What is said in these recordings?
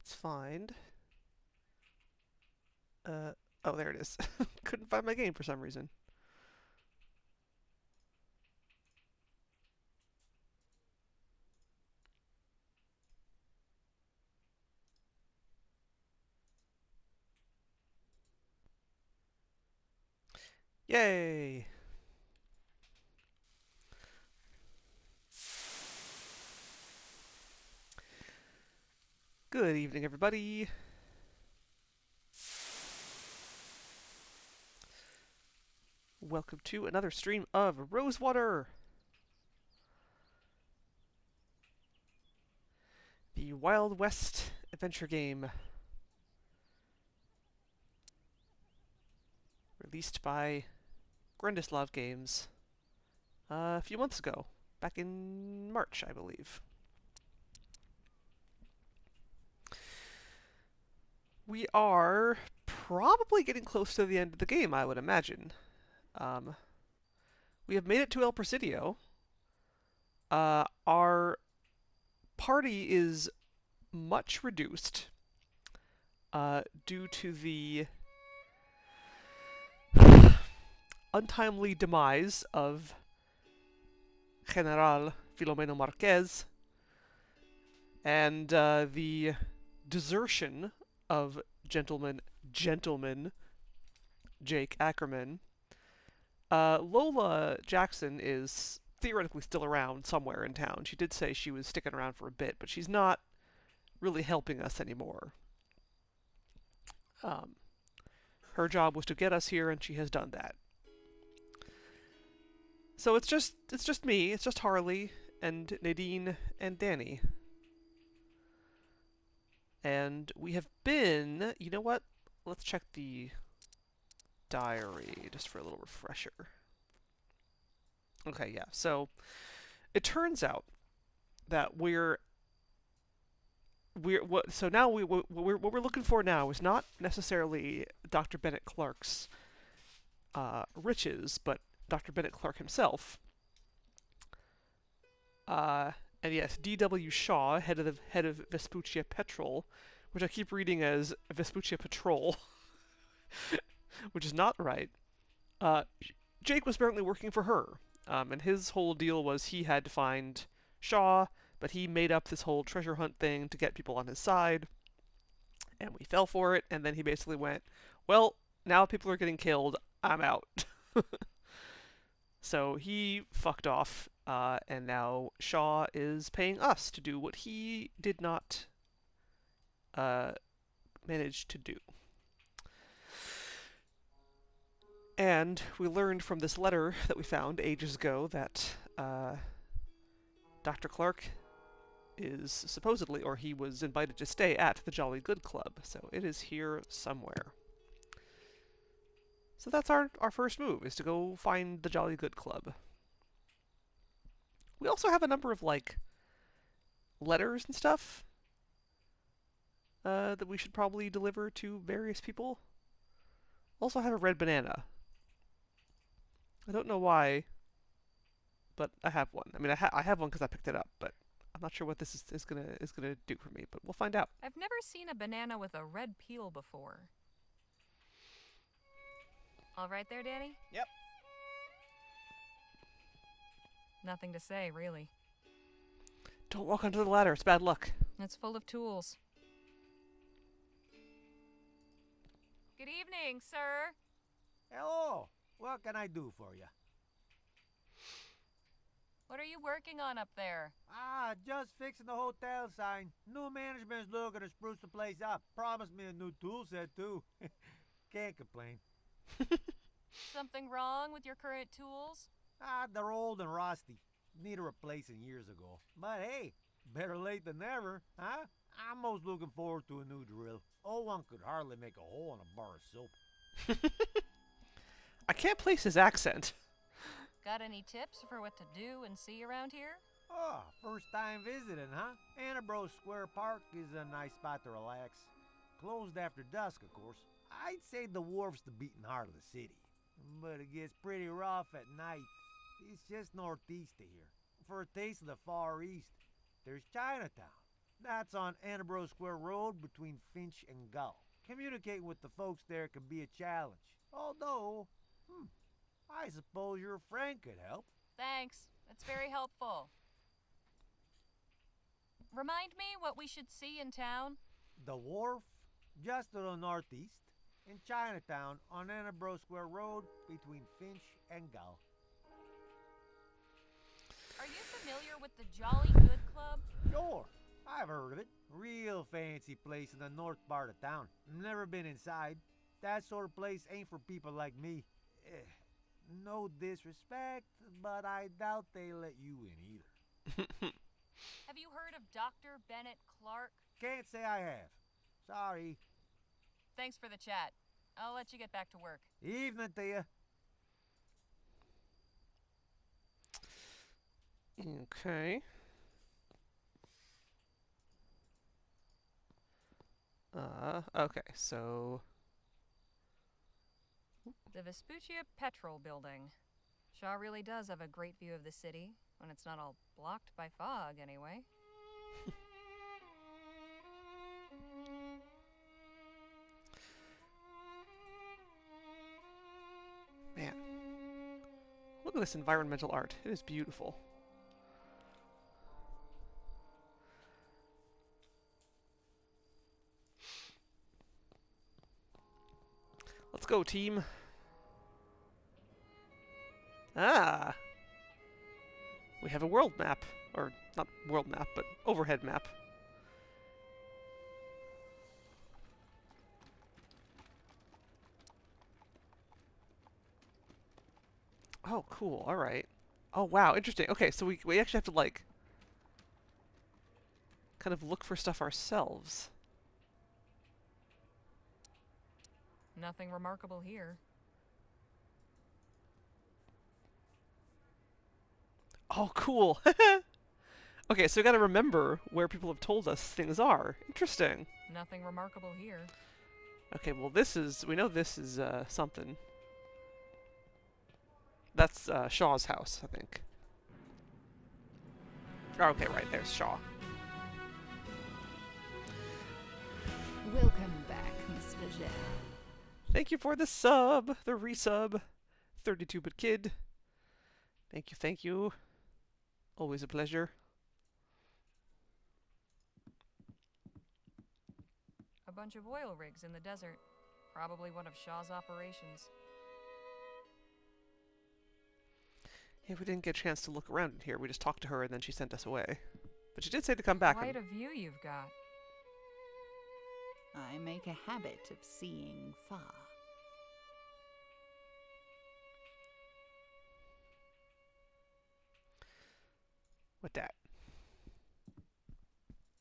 Let's find... oh, there it is. Couldn't find my game for some reason. Yay! Good evening, everybody. Welcome to another stream of Rosewater, the Wild West adventure game released by Grundislav Games a few months ago, back in March, I believe. We are probably getting close to the end of the game, I would imagine. We have made it to El Presidio. Our party is much reduced due to the untimely demise of General Filomeno Marquez and the desertion of gentleman Jake Ackerman. Lola Jackson is theoretically still around somewhere in town. She did say she was sticking around for a bit, but she's not really helping us anymore. Her job was to get us here, and she has done that. So it's just me. It's just Harley and Nadine and Danny. And we have been... You know what? Let's check the diary just for a little refresher. Okay, yeah. So it turns out that what we're looking for now is not necessarily Dr. Bennett Clark's riches, but Dr. Bennett Clark himself. And yes, D.W. Shaw, head of Vespuccia Petrol, which I keep reading as Vespuccia Patrol, which is not right. Jake was apparently working for her, and his whole deal was he had to find Shaw, but he made up this whole treasure hunt thing to get people on his side, and we fell for it, and then he basically went, well, now people are getting killed, I'm out. So he fucked off, and now Shaw is paying us to do what he did not manage to do. And we learned from this letter that we found ages ago that Dr. Clark is supposedly, or he was invited to stay at the Jolly Good Club, so it is here somewhere. So that's our first move, is to go find the Jolly Good Club. We also have a number of, letters and stuff that we should probably deliver to various people. Also have a red banana. I don't know why, but I have one. I mean, I have one because I picked it up, but I'm not sure what this is gonna do for me, but we'll find out. I've never seen a banana with a red peel before. All right there, Danny? Yep. Nothing to say, really. Don't walk onto the ladder, it's bad luck. It's full of tools. Good evening, sir. Hello. What can I do for you? What are you working on up there? Just fixing the hotel sign. New management's looking to spruce the place up. Promised me a new tool set, too. Can't complain. Something wrong with your current tools? They're old and rusty. Need a replacing years ago. But hey, better late than never, huh? I'm most looking forward to a new drill. Old one could hardly make a hole in a bar of soap. I can't place his accent. Got any tips for what to do and see around here? Oh, first time visiting, huh? Annabro Square Park is a nice spot to relax. Closed after dusk, of course. I'd say the wharf's the beating heart of the city. But it gets pretty rough at night. It's just northeast of here. For a taste of the Far East, there's Chinatown. That's on Annabro Square Road between Finch and Gull. Communicating with the folks there can be a challenge. Although, I suppose your friend could help. Thanks. That's very helpful. Remind me what we should see in town? The wharf, just to the northeast, in Chinatown on Annabro Square Road between Finch and Gull. Are you familiar with the Jolly Good Club? Sure, I've heard of it. Real fancy place in the north part of town. Never been inside. That sort of place ain't for people like me. No disrespect, but I doubt they let you in either. Have you heard of Dr. Bennett Clark? Can't say I have. Sorry. Thanks for the chat. I'll let you get back to work. Evening to you. Okay. Okay, so... The Vespuccia Petrol Building. Shaw really does have a great view of the city, when it's not all blocked by fog, anyway. Man. Look at this environmental art. It is beautiful. Let's go, team. Ah! We have a world map. Or, not world map, but overhead map. Oh, cool. Alright. Oh, wow. Interesting. Okay, so we actually have to, like, kind of look for stuff ourselves. Nothing remarkable here. Oh, cool. Okay, so we gotta remember where people have told us things are. Interesting. Nothing remarkable here. Okay, well this is... We know this is, something. That's, Shaw's house, I think. Oh, okay, right, there's Shaw. Welcome back, Miss Leger. Thank you for the sub, the resub. 32-bit kid. Thank you, thank you. Always a pleasure. A bunch of oil rigs in the desert. Probably one of Shaw's operations. Yeah, we didn't get a chance to look around in here. We just talked to her and then she sent us away. But she did say to come back. Quite a view you've got. I make a habit of seeing far. What that?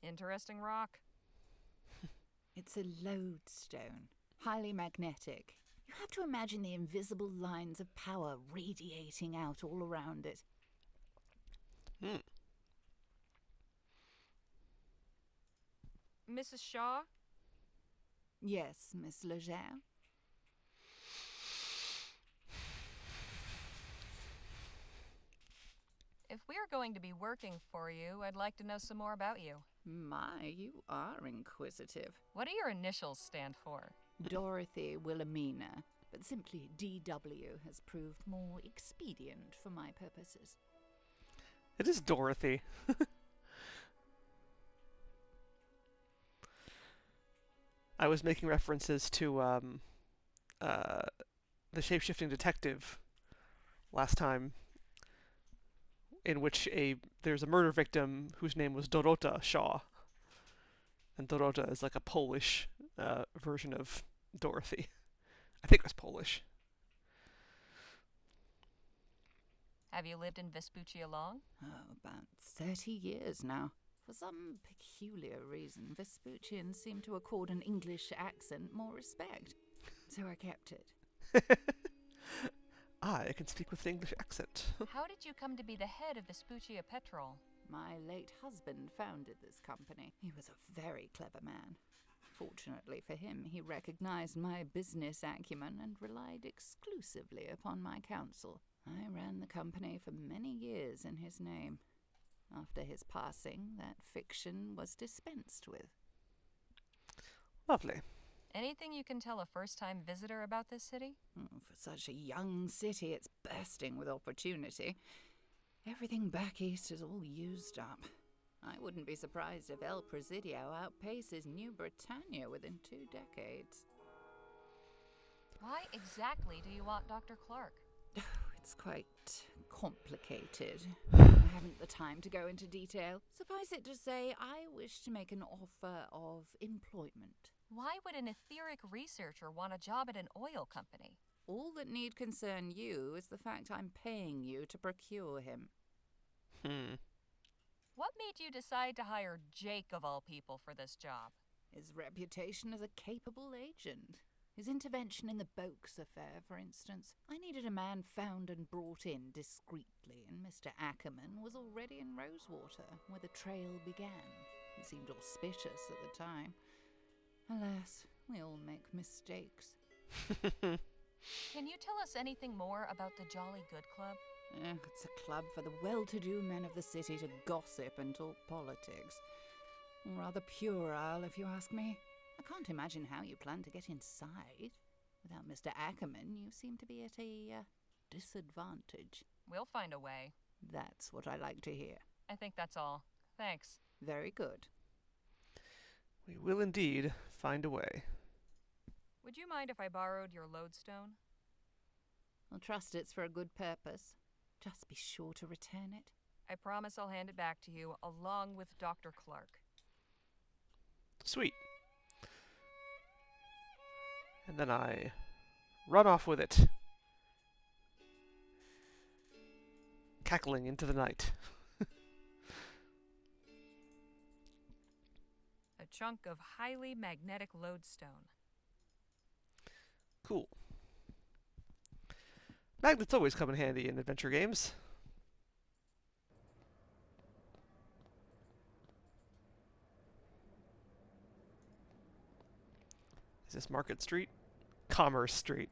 Interesting rock. It's a lodestone, highly magnetic. You have to imagine the invisible lines of power radiating out all around it. Mrs. Shaw? Yes, Miss Leger. If we're going to be working for you, I'd like to know some more about you. My, you are inquisitive. What do your initials stand for? Dorothy Wilhelmina, but simply DW has proved more expedient for my purposes. It is Dorothy. I was making references to the shape-shifting detective last time, in which there's a murder victim whose name was Dorota Shaw, and Dorota is like a Polish version of Dorothy. I think it was Polish. Have you lived in Vespuccia long? Oh, about 30 years now. For some peculiar reason, Vespuccians seem to accord an English accent more respect. So I kept it. I can speak with an English accent. How did you come to be the head of Vespuccia Petrol? My late husband founded this company. He was a very clever man. Fortunately for him, he recognized my business acumen and relied exclusively upon my counsel. I ran the company for many years in his name. After his passing, that fiction was dispensed with. Lovely. Anything you can tell a first-time visitor about this city? For such a young city, it's bursting with opportunity. Everything back east is all used up. I wouldn't be surprised if El Presidio outpaces New Britannia within 2 decades. Why exactly do you want Dr. Clark? It's quite complicated. I haven't the time to go into detail. Suffice it to say, I wish to make an offer of employment. Why would an etheric researcher want a job at an oil company? All that need concern you is the fact I'm paying you to procure him. What made you decide to hire Jake, of all people, for this job? His reputation as a capable agent. His intervention in the Boakes affair, for instance. I needed a man found and brought in discreetly, and Mr. Ackerman was already in Rosewater, where the trail began. It seemed auspicious at the time. Alas, we all make mistakes. Can you tell us anything more about the Jolly Good Club? It's a club for the well-to-do men of the city to gossip and talk politics. Rather puerile, if you ask me. I can't imagine how you plan to get inside. Without Mr. Ackerman, you seem to be at a disadvantage. We'll find a way. That's what I like to hear. I think that's all. Thanks. Very good. We will indeed find a way. Would you mind if I borrowed your lodestone? I'll trust it's for a good purpose. Just be sure to return it. I promise I'll hand it back to you, along with Dr. Clark. Sweet. And then I run off with it, cackling into the night. A chunk of highly magnetic lodestone. Cool. Magnets always come in handy in adventure games. Is this Market Street? Commerce Street.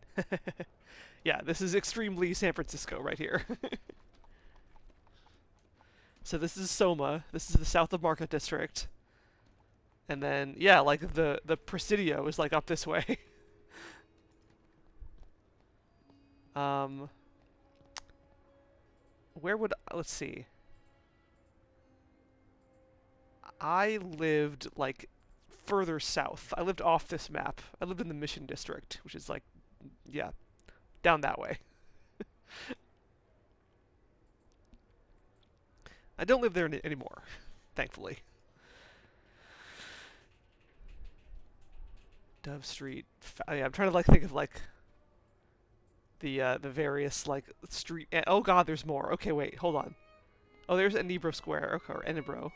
Yeah, this is extremely San Francisco right here. So this is Soma. This is the south of Market District. And then, yeah, like the Presidio is like up this way. Where would, let's see. I lived like further south. I lived off this map. I lived in the Mission District, which is like, yeah, down that way. I don't live there anymore, thankfully. Dove Street. I'm trying to like think of like the various like street. Oh God, there's more. Okay, wait, hold on. Oh, there's Enebro Square. Okay, or Enebro.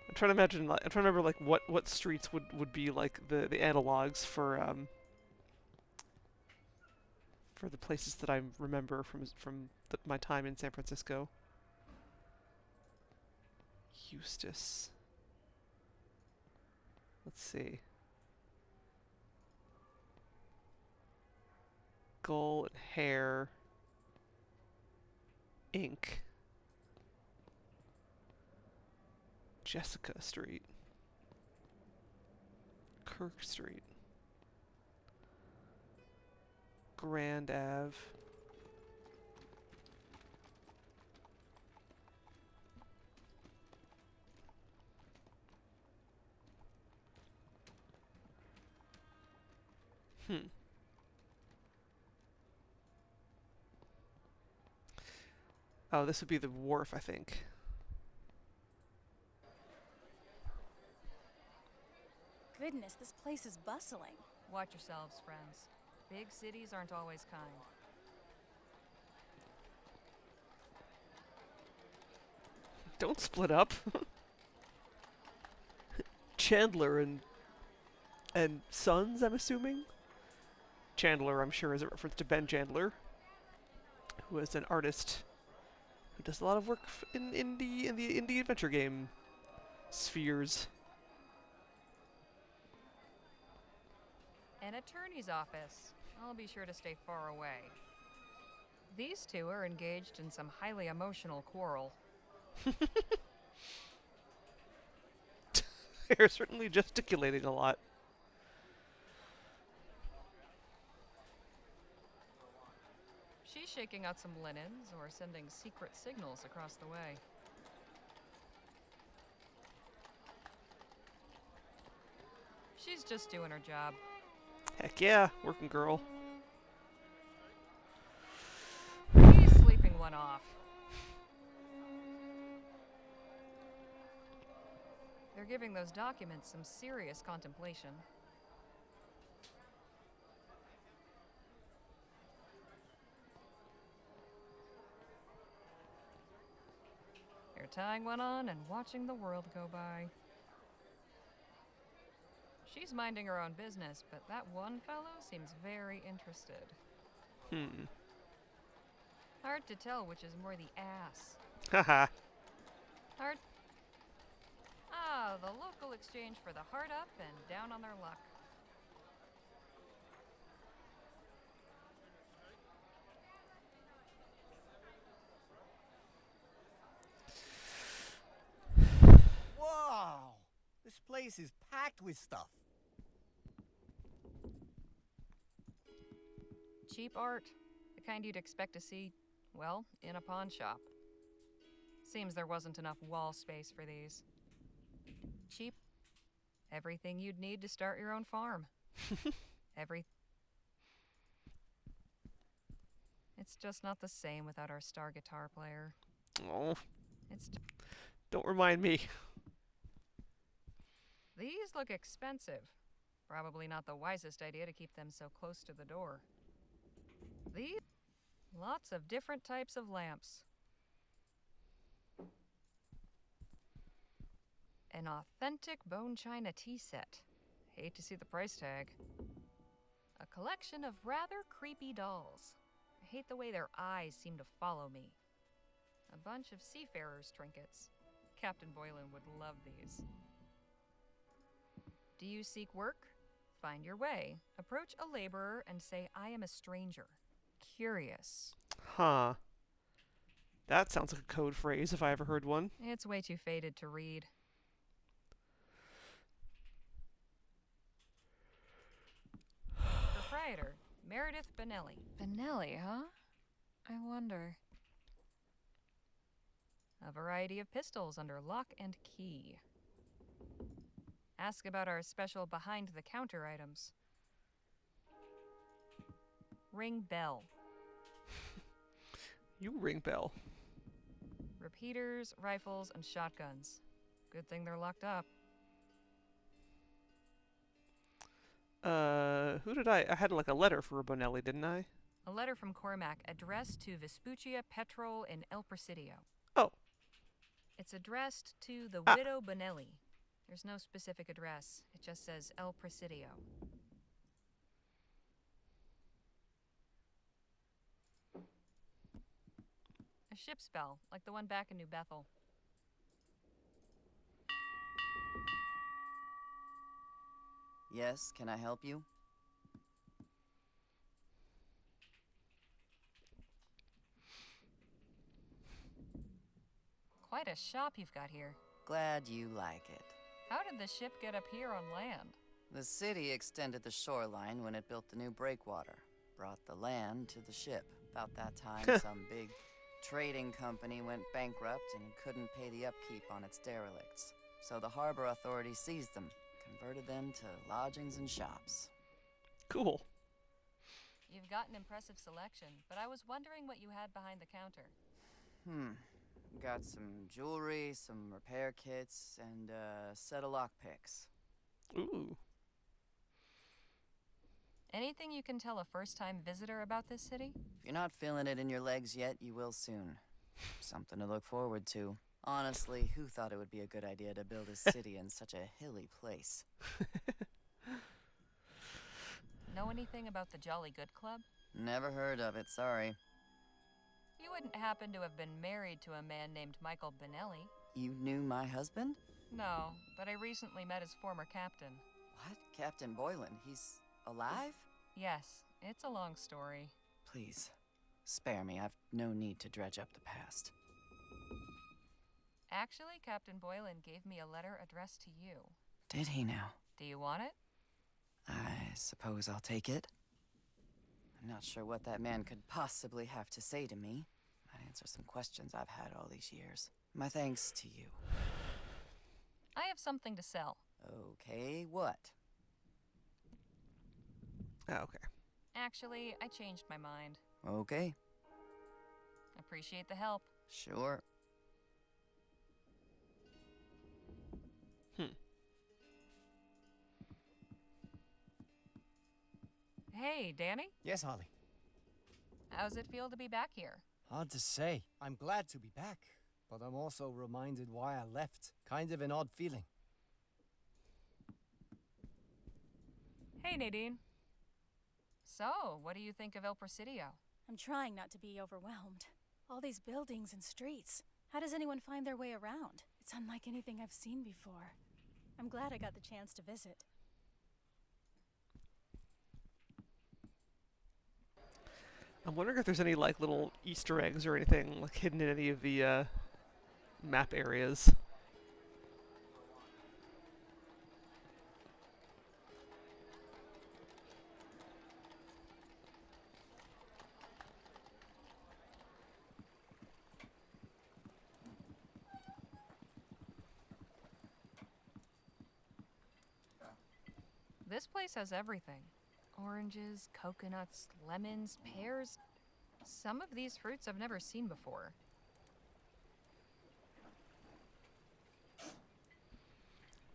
I'm trying to imagine. Like, I'm trying to remember like what streets would be like the analogs for the places that I remember from my time in San Francisco. Eustis. Let's see. Gull and Hair. Ink. Jessica Street. Kirk Street. Grand Ave. Oh, this would be the wharf, I think. Goodness, this place is bustling. Watch yourselves, friends. Big cities aren't always kind. Don't split up. Chandler and Sons, I'm assuming. Chandler, I'm sure, is a reference to Ben Chandler, who is an artist who does a lot of work in the indie adventure game spheres. An attorney's office. I'll be sure to stay far away. These two are engaged in some highly emotional quarrel. They're certainly gesticulating a lot. She's shaking out some linens or sending secret signals across the way. She's just doing her job. Heck yeah, working girl. He's sleeping one off. They're giving those documents some serious contemplation. They're tying one on and watching the world go by. She's minding her own business, but that one fellow seems very interested. Hard to tell which is more the ass. Haha. Hard. Ah, the local exchange for the hard up and down on their luck. Wow! This place is packed with stuff. Cheap art. The kind you'd expect to see, well, in a pawn shop. Seems there wasn't enough wall space for these. Cheap. Everything you'd need to start your own farm. It's just not the same without our star guitar player. Oh, It's don't remind me. These look expensive. Probably not the wisest idea to keep them so close to the door. These lots of different types of lamps. An authentic bone china tea set. Hate to see the price tag. A collection of rather creepy dolls. I hate the way their eyes seem to follow me. A bunch of seafarers' trinkets. Captain Boylan would love these. Do you seek work? Find your way. Approach a laborer and say, I am a stranger. Curious. Huh. That sounds like a code phrase if I ever heard one. It's way too faded to read. Proprietor, Meredith Benelli. Benelli, huh? I wonder. A variety of pistols under lock and key. Ask about our special behind-the-counter items. Ring bell. You ring bell. Repeaters, rifles, and shotguns. Good thing they're locked up. Who did I had like a letter for Bonelli, didn't I? A letter from Cormac addressed to Vespuccia Petrol in El Presidio. Oh. It's addressed to the widow Bonelli. There's no specific address. It just says El Presidio. A ship's bell, like the one back in New Bethel. Yes, can I help you? Quite a shop you've got here. Glad you like it. How did the ship get up here on land? The city extended the shoreline when it built the new breakwater. Brought the land to the ship. About that time, some big trading company went bankrupt and couldn't pay the upkeep on its derelicts. So the harbor authority seized them, converted them to lodgings and shops. Cool. You've got an impressive selection, but I was wondering what you had behind the counter. Got some jewelry, some repair kits, and a set of lockpicks. Ooh. Anything you can tell a first-time visitor about this city? If you're not feeling it in your legs yet, you will soon. Something to look forward to. Honestly, who thought it would be a good idea to build a city in such a hilly place? Know anything about the Jolly Good Club? Never heard of it, sorry. You wouldn't happen to have been married to a man named Michael Benelli? You knew my husband? No, but I recently met his former captain. What? Captain Boylan? He's alive? Yes, it's a long story. Please, spare me. I've no need to dredge up the past. Actually, Captain Boylan gave me a letter addressed to you. Did he now? Do you want it? I suppose I'll take it. I'm not sure what that man could possibly have to say to me. Might answer some questions I've had all these years. My thanks to you. I have something to sell. Okay, what? Oh, okay. Actually, I changed my mind. Okay, Appreciate the help. sure. Hmm. Hey, Danny. Yes, Holly. How's it feel to be back here? Hard to say. I'm glad to be back, but I'm also reminded why I left. Kind of an odd feeling. Hey, Nadine. So, what do you think of El Presidio? I'm trying not to be overwhelmed. All these buildings and streets. How does anyone find their way around? It's unlike anything I've seen before. I'm glad I got the chance to visit. I'm wondering if there's any like little Easter eggs or anything like hidden in any of the map areas. This place has everything. Oranges, coconuts, lemons, pears. Some of these fruits I've never seen before.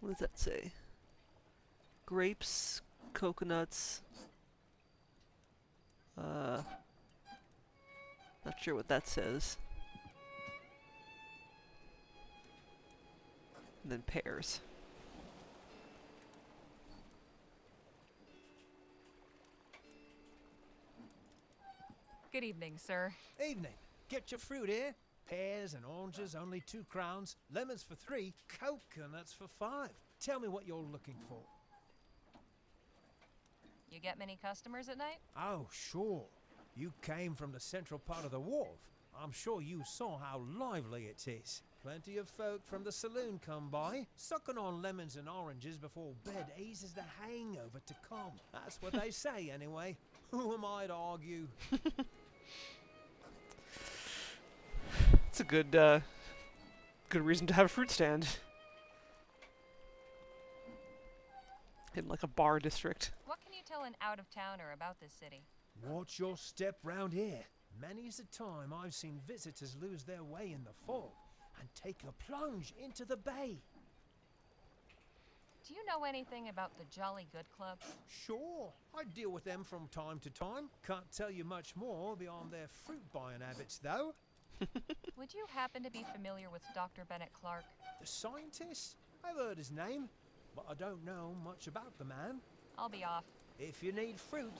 What does that say? Grapes, coconuts. Not sure what that says. And then pears. Good evening, sir. Evening. Get your fruit here. Pears and oranges, only 2 crowns. Lemons for 3. Coconuts for 5. Tell me what you're looking for. You get many customers at night? Oh, sure. You came from the central part of the wharf. I'm sure you saw how lively it is. Plenty of folk from the saloon come by, sucking on lemons and oranges before bed eases the hangover to come. That's what they say, anyway. Who am I to argue? It's a good good reason to have a fruit stand in like a bar district. What can you tell an out-of-towner about this city? Watch your step round here. Many's the time I've seen visitors lose their way in the fog and take a plunge into the bay. Do you know anything about the Jolly Good Club? Sure, I deal with them from time to time. Can't tell you much more beyond their fruit buying habits, though. Would you happen to be familiar with Dr. Bennett Clark? The scientist? I've heard his name, but I don't know much about the man. I'll be off. If you need fruit,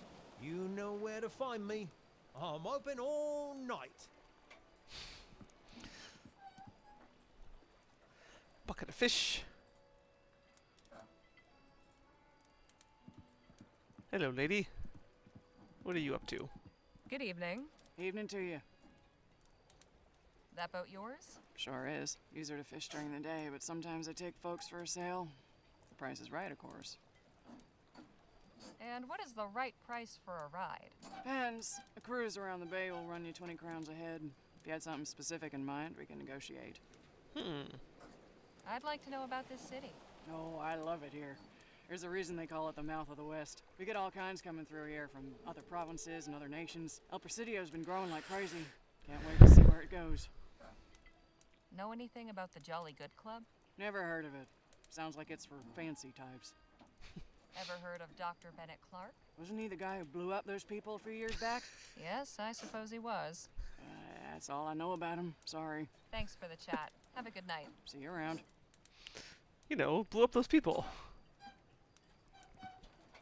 you know where to find me. I'm open all night. Bucket of fish. Hello, lady. What are you up to? Good evening. Evening to you. That boat yours? Sure is. Use her to fish during the day, but sometimes I take folks for a sail. The price is right, of course. And what is the right price for a ride? Depends. A cruise around the bay will run you 20 crowns a head. If you had something specific in mind, we can negotiate. I'd like to know about this city. Oh, I love it here. There's a reason they call it the mouth of the West. We get all kinds coming through here from other provinces and other nations. El Presidio's been growing like crazy. Can't wait to see where it goes. Know anything about the Jolly Good Club? Never heard of it. Sounds like it's for fancy types. Ever heard of Dr. Bennett Clark? Wasn't he the guy who blew up those people a few years back? Yes, I suppose he was. That's all I know about him. Sorry. Thanks for the chat. Have a good night. See you around. You know, blew up those people.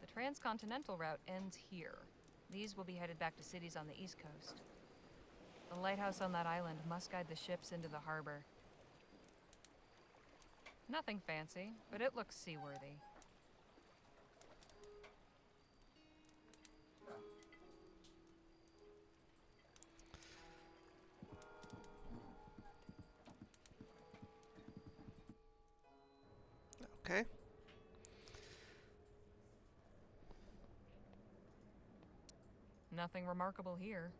The transcontinental route ends here. These will be headed back to cities on the east coast. The lighthouse on that island must guide the ships into the harbor. Nothing fancy, but it looks seaworthy. Okay. Nothing remarkable here.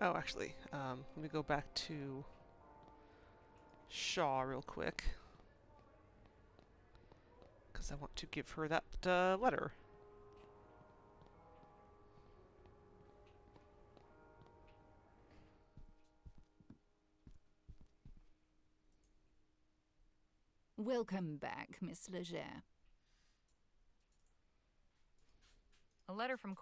Oh, actually, let me go back to Shaw real quick, because I want to give her that letter. Welcome back, Miss Leger. A letter from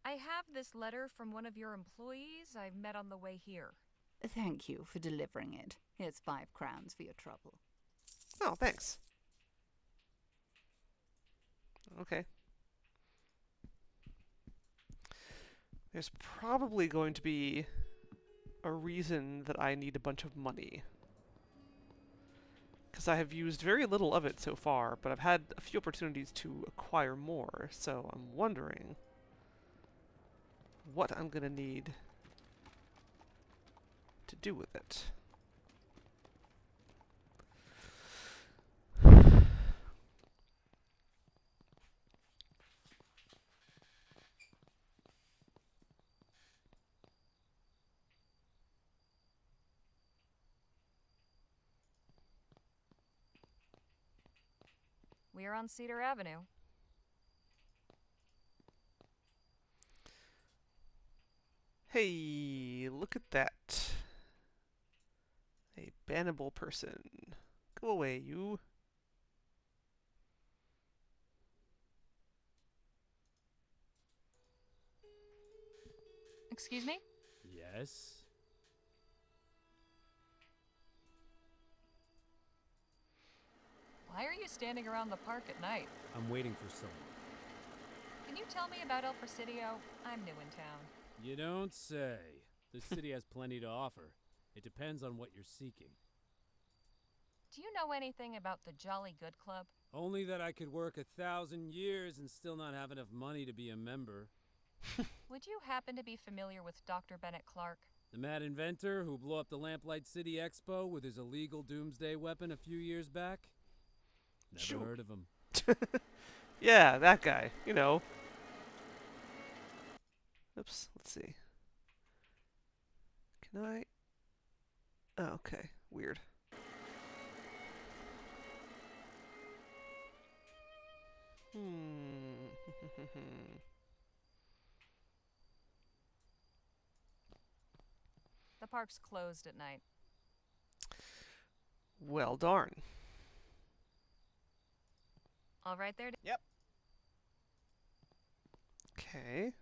I have this letter from one of your employees I've met on the way here. Thank you for delivering it. Here's 5 crowns for your trouble. Oh, thanks. Okay. There's probably going to be a reason that I need a bunch of money. Because I have used very little of it so far, but I've had a few opportunities to acquire more, so I'm wondering what I'm going to need to do with it. We are on Cedar Avenue. Hey, look at that. A bannable person. Go away, you. Excuse me? Yes? Why are you standing around the park at night? I'm waiting for someone. Can you tell me about El Presidio? I'm new in town. You don't say. The city has plenty to offer. It depends on what you're seeking. Do you know anything about the Jolly Good Club? Only that I could work 1,000 years and still not have enough money to be a member. Would you happen to be familiar with Dr. Bennett Clark? The mad inventor who blew up the Lamplight City Expo with his illegal doomsday weapon a few years back? Never Sure. heard of him. Yeah, that guy. You know. Oops, let's see. Can I? Oh, okay, weird. The park's closed at night. Well, darn. All right there. Yep. Okay.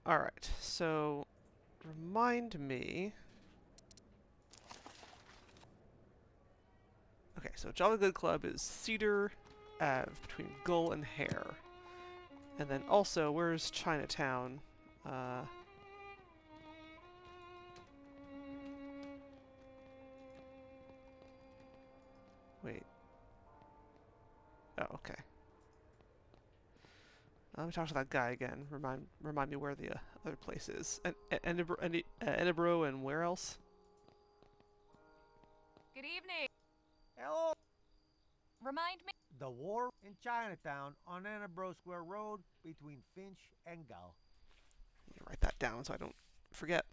Alright, so remind me. Okay, so Jolly Good Club is Cedar Ave between Gull and Hare. And then also, where's Chinatown? Wait. Oh, okay. Let me talk to that guy again. Remind me where the other place is. Edinburgh and where else? Good evening. Hello. Remind me. The wharf in Chinatown on Annabro Square Road between Finch and Gull. Let me write that down so I don't forget.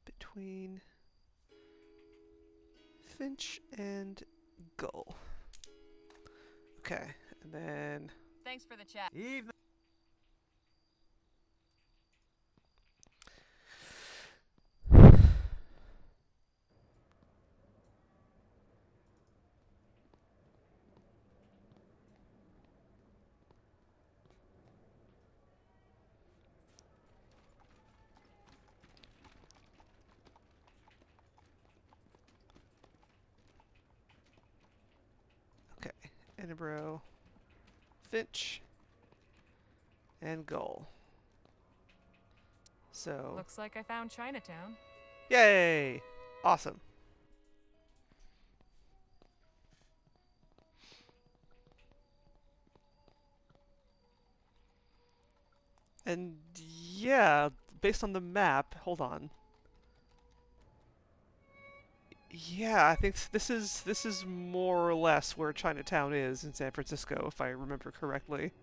Between finch, and gull. Okay, and then... Thanks for the chat. Evening. Okay, Edinburgh, finch, and gull. So... Looks like I found Chinatown. Yay! Awesome. And yeah, based on the map, hold on. Yeah, I think this is more or less where Chinatown is in San Francisco, if I remember correctly.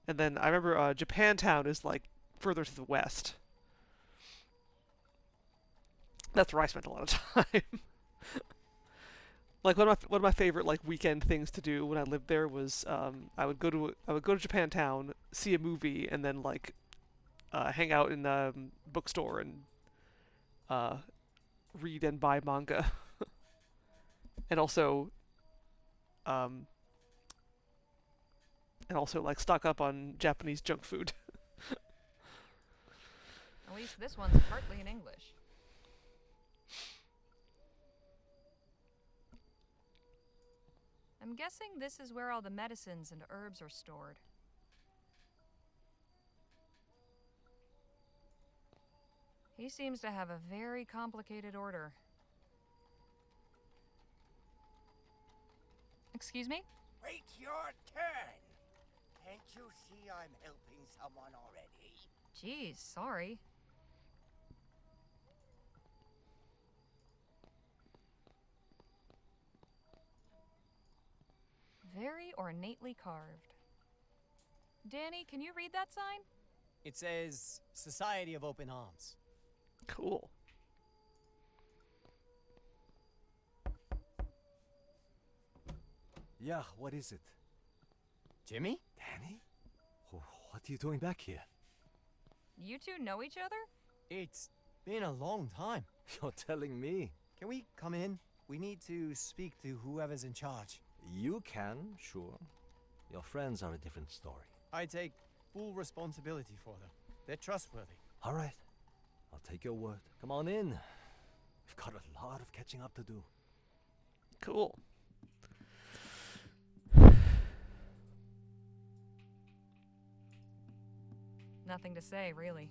And then I remember Japantown is like further to the west. That's where I spent a lot of time. Like one of my favorite like weekend things to do when I lived there was I would go to Japantown, see a movie, and then like hang out in the bookstore and read and buy manga, and also like stock up on Japanese junk food. At least this one's partly in English. I'm guessing this is where all the medicines and herbs are stored. He seems to have a very complicated order. Excuse me? Wait your turn! Can't you see I'm helping someone already? Geez, sorry. Very ornately carved. Danny, can you read that sign? It says Society of Open Arms. Cool. Yeah, what is it? Jimmy? Danny? What are you doing back here? You two know each other? It's been a long time. You're telling me. Can we come in? We need to speak to whoever's in charge. You can, sure. Your friends are a different story. I take full responsibility for them. They're trustworthy. All right. I'll take your word. Come on in. We've got a lot of catching up to do. Cool. Nothing to say, really.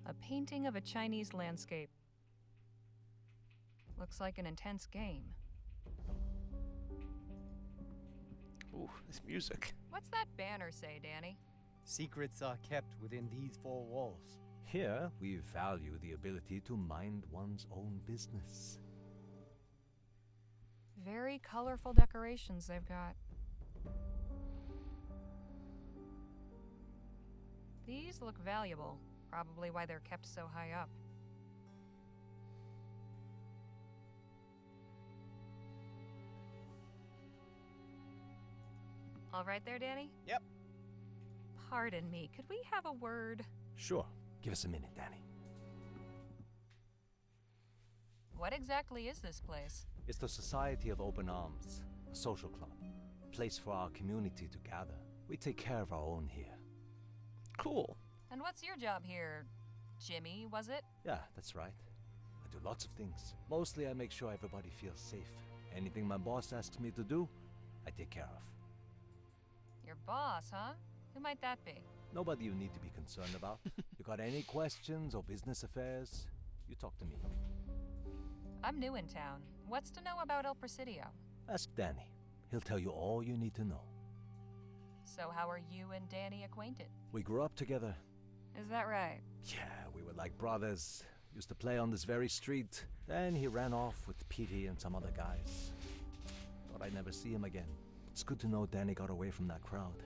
A painting of a Chinese landscape. Looks like an intense game. Ooh, this music. What's that banner say, Danny? Secrets are kept within these four walls. Here, we value the ability to mind one's own business. Very colorful decorations they've got. These look valuable, probably why they're kept so high up. All right there, Danny? Yep. Pardon me, could we have a word? Sure. Give us a minute, Danny. What exactly is this place? It's the Society of Open Arms, a social club, a place for our community to gather. We take care of our own here. Cool. And what's your job here? Jimmy, was it? Yeah, that's right. I do lots of things. Mostly I make sure everybody feels safe. Anything my boss asks me to do, I take care of. Your boss, huh? Who might that be? Nobody you need to be concerned about. You got any questions or business affairs, you talk to me. I'm new in town. What's to know about El Presidio? Ask Danny. He'll tell you all you need to know. So how are you and Danny acquainted? We grew up together. Is that right? Yeah, we were like brothers. Used to play on this very street. Then he ran off with Petey and some other guys. Thought I'd never see him again. It's good to know Danny got away from that crowd.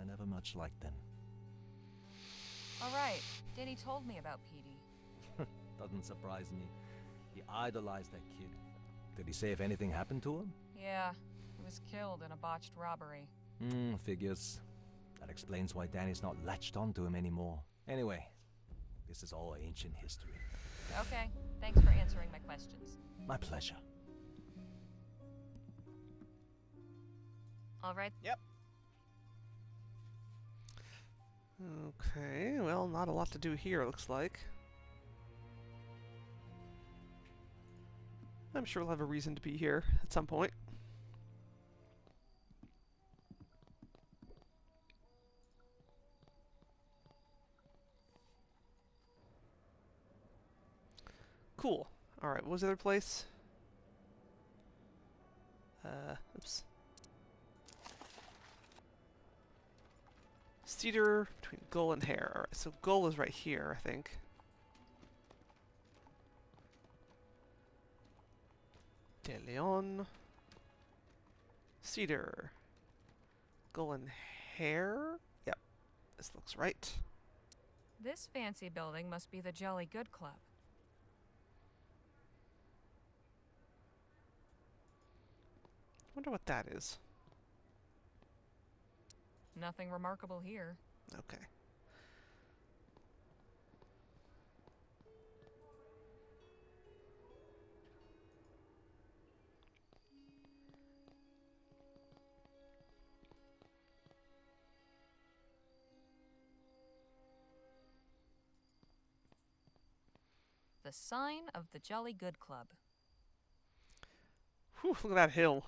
I never much liked them. All right. Danny told me about Petey. Doesn't surprise me. He idolized that kid. Did he say if anything happened to him? Yeah, he was killed in a botched robbery. Figures. That explains why Danny's not latched onto him anymore. Anyway, this is all ancient history. Okay, thanks for answering my questions. My pleasure. All right. Yep. Okay, well, not a lot to do here, looks like. I'm sure we'll have a reason to be here at some point. Cool. Alright, what was the other place? Oops. Cedar between Gull and Hare. Alright, so Gull is right here, I think. De Leon. Cedar. Gull and Hare? Yep. This looks right. This fancy building must be the Jolly Good Club. Wonder what that is. Nothing remarkable here. Okay. The sign of the Jolly Good Club. Whew, look at that hill.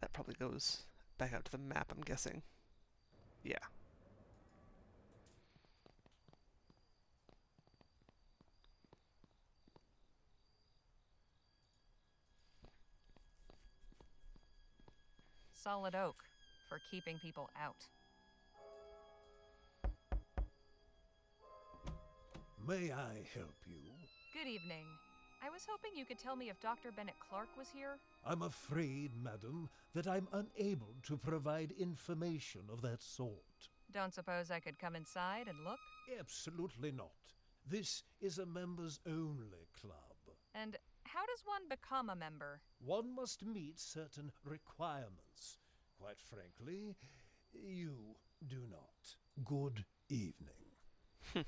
That probably goes back out to the map, I'm guessing. Yeah. Solid oak for keeping people out. May I help you? Good evening. I was hoping you could tell me if Dr. Bennett Clark was here. I'm afraid, madam, that I'm unable to provide information of that sort. Don't suppose I could come inside and look? Absolutely not. This is a members-only club. And how does one become a member? One must meet certain requirements. Quite frankly, you do not. Good evening.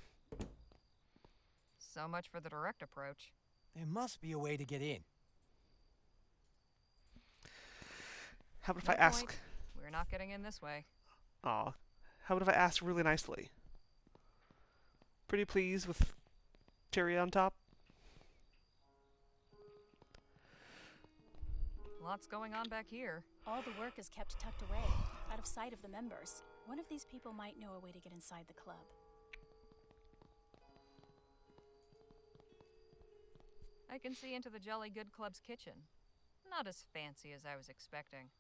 So much for the direct approach. There must be a way to get in. How about if No I ask... point. We're not getting in this way. Aw. How about if I ask really nicely? Pretty please with cherry on top? Lots going on back here. All the work is kept tucked away, out of sight of the members. One of these people might know a way to get inside the club. I can see into the Jolly Good Club's kitchen. Not as fancy as I was expecting.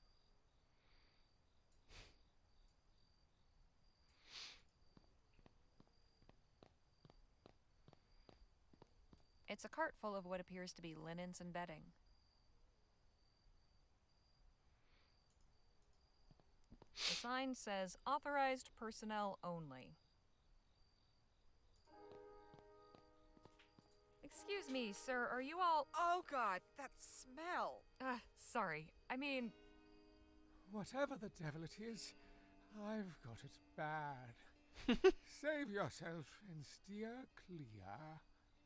It's a cart full of what appears to be linens and bedding. The sign says, authorized personnel only. Excuse me, sir, are you all... Oh god, that smell! Sorry. I mean... Whatever the devil it is, I've got it bad. Save yourself and steer clear.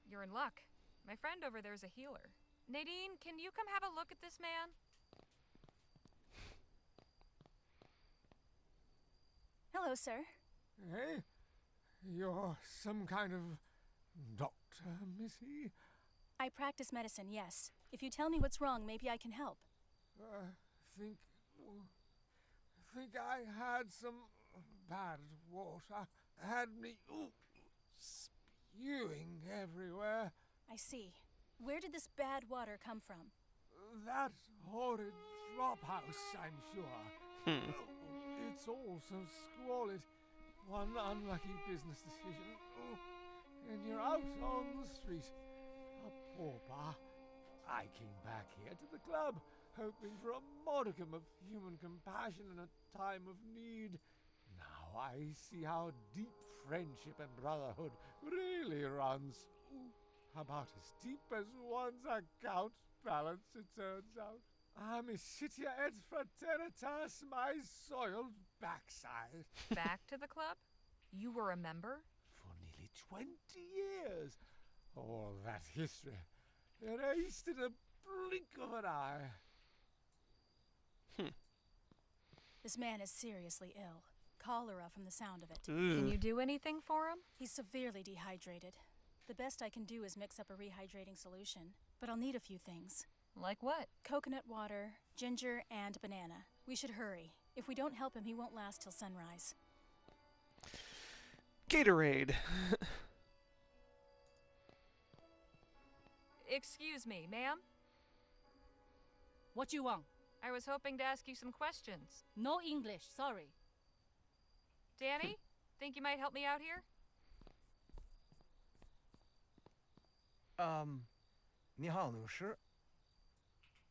You're in luck. My friend over there's a healer. Nadine, can you come have a look at this man? Hello, sir. Hey? You're some kind of doctor, Missy? I practice medicine, yes. If you tell me what's wrong, maybe I can help. Think I had some bad water. Had me spewing everywhere. I see. Where did this bad water come from? That horrid flop house, I'm sure. It's all so squalid. One unlucky business decision. And you're out on the street. A pauper. I came back here to the club, hoping for a modicum of human compassion in a time of need. I see how deep friendship and brotherhood really runs. Ooh, about as deep as one's account balance, it turns out. Amicitia et fraternitas, my soiled backside. Back to the club? You were a member? For nearly 20 years. All that history erased in a blink of an eye. This man is seriously ill. Cholera from the sound of it. Can you do anything for him? He's severely dehydrated. The best I can do is mix up a rehydrating solution, but I'll need a few things. Like what? Coconut water, ginger, and banana. We should hurry. If we don't help him, he won't last till sunrise. Gatorade. Excuse me, ma'am? What you want? I was hoping to ask you some questions. No English, sorry. Danny, think you might help me out here? 你好，律师。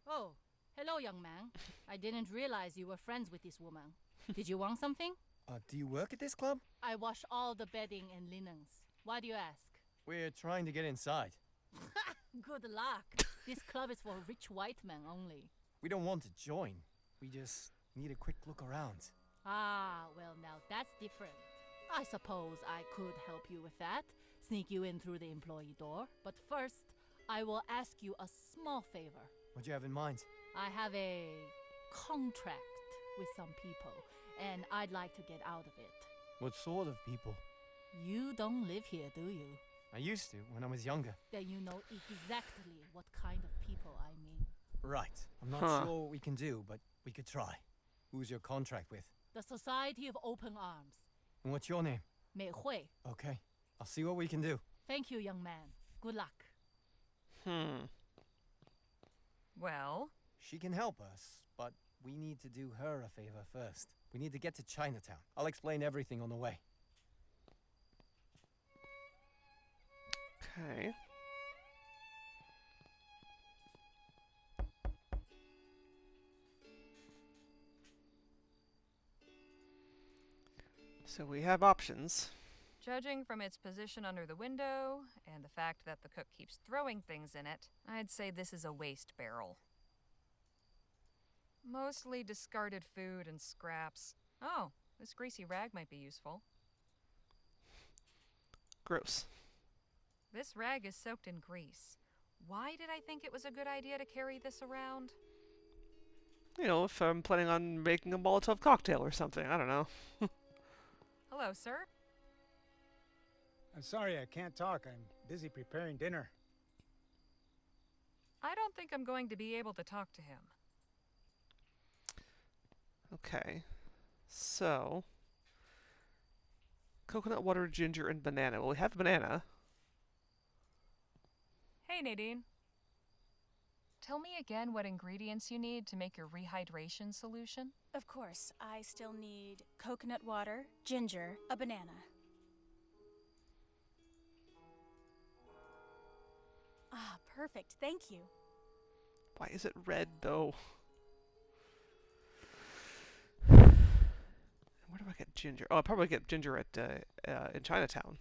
Oh, hello, young man. I didn't realize you were friends with this woman. Did you want something? Do you work at this club? I wash all the bedding and linens. Why do you ask? We're trying to get inside. Good luck. This club is for rich white men only. We don't want to join. We just need a quick look around. Ah, well, now that's different. I suppose I could help you with that. Sneak you in through the employee door. But first, I will ask you a small favor. What do you have in mind? I have a contract with some people, and I'd like to get out of it. What sort of people? You don't live here, do you? I used to when I was younger. Then you know exactly what kind of people I mean. Right. I'm not sure what we can do, but we could try. Who's your contract with? The Society of Open Arms. And what's your name? Mei Hui. Okay. I'll see what we can do. Thank you, young man. Good luck. Well? She can help us, but we need to do her a favor first. We need to get to Chinatown. I'll explain everything on the way. Okay. So we have options. Judging from its position under the window, and the fact that the cook keeps throwing things in it, I'd say this is a waste barrel. Mostly discarded food and scraps. Oh, this greasy rag might be useful. Gross. This rag is soaked in grease. Why did I think it was a good idea to carry this around? You know, if I'm planning on making a Molotov cocktail or something, I don't know. Hello, sir. I'm sorry, I can't talk. I'm busy preparing dinner. I don't think I'm going to be able to talk to him. Okay. So, coconut water, ginger, and banana. Well, we have banana. Hey, Nadine. Tell me again what ingredients you need to make your rehydration solution. Of course, I still need coconut water, ginger, a banana. Ah, perfect. Thank you. Why is it red, though? Where do I get ginger? Oh, I probably get ginger at in Chinatown.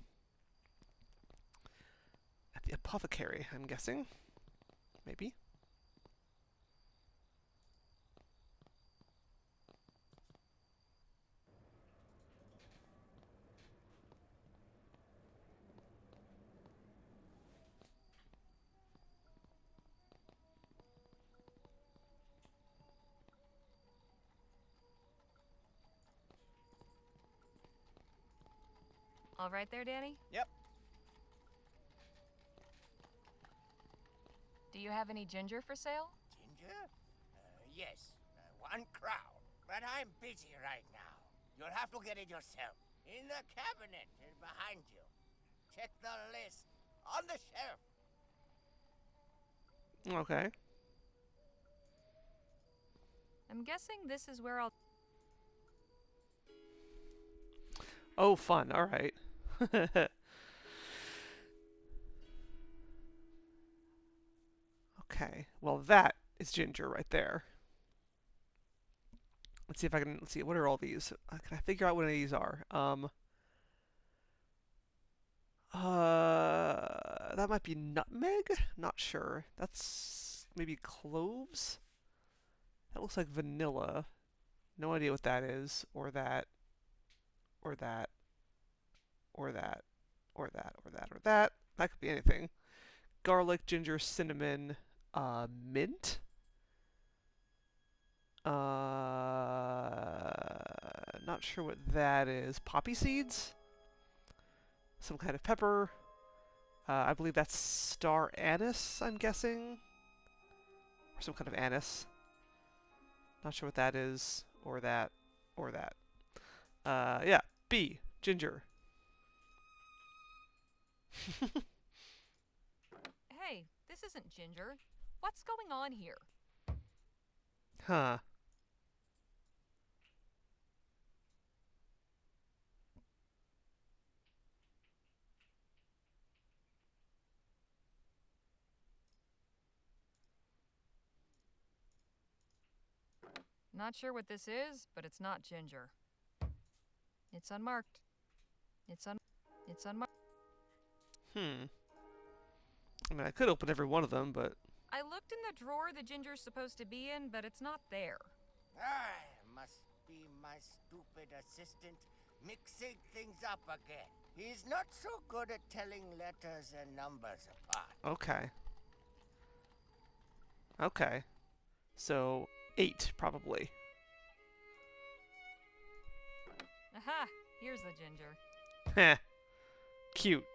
At the apothecary, I'm guessing. Maybe. All right there, Danny? Yep. Do you have any ginger for sale? Ginger? Yes. 1 crown. But I'm busy right now. You'll have to get it yourself. In the cabinet behind you. Check the list. On the shelf. Okay. I'm guessing this is where I'll... Oh, fun. All right. Okay. Well, that is ginger right there. Let's see if I can. Let's see. What are all these? Can I figure out what any of these are? That might be nutmeg. Not sure. That's maybe cloves. That looks like vanilla. No idea what that is, or that, or that, or that, or that, or that, or that. That could be anything. Garlic, ginger, cinnamon, mint. Not sure what that is. Poppy seeds? Some kind of pepper. I believe that's star anise, I'm guessing. Or some kind of anise. Not sure what that is, or that, or that. Yeah, B, ginger. Hey, this isn't ginger. What's going on here? Huh. Not sure what this is, but it's not ginger. It's unmarked. It's unmarked. I mean, I could open every one of them, but... I looked in the drawer the ginger's supposed to be in, but it's not there. Must be my stupid assistant mixing things up again. He's not so good at telling letters and numbers apart. Okay. Okay. So, 8, probably. Aha! Here's the ginger. Heh. Cute.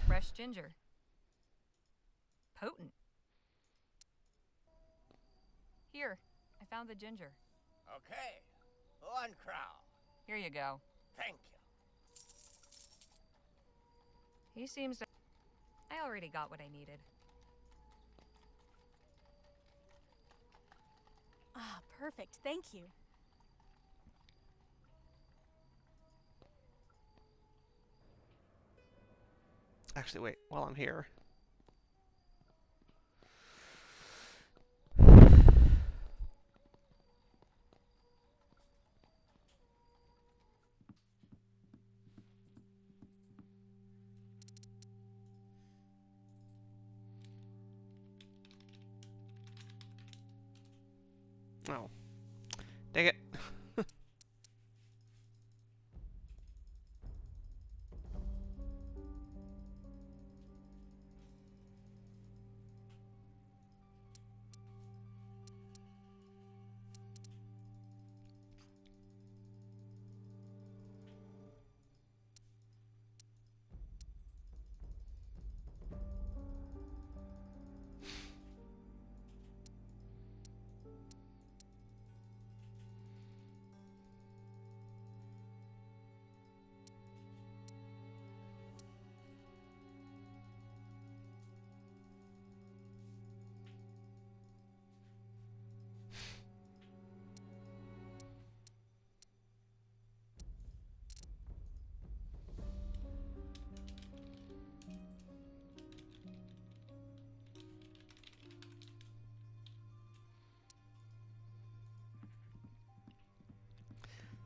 Fresh ginger. Potent. Here, I found the ginger. Okay, 1 crown. Here you go. Thank you. He seems to... I already got what I needed. Ah, perfect. Thank you. Actually, wait, while I'm here. Oh. Dang it.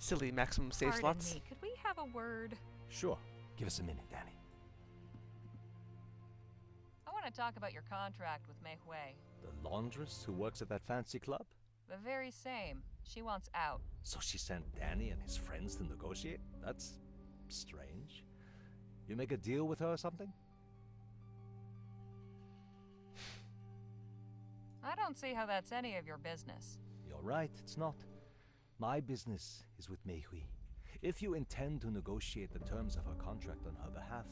Silly maximum save Pardon slots. me, could we have a word? Sure. Give us a minute, Danny. I want to talk about your contract with Mei Hui. The laundress who works at that fancy club? The very same. She wants out. So she sent Danny and his friends to negotiate? That's strange. You make a deal with her or something? I don't see how that's any of your business. You're right, it's not. My business is with Mei Hui. If you intend to negotiate the terms of her contract on her behalf,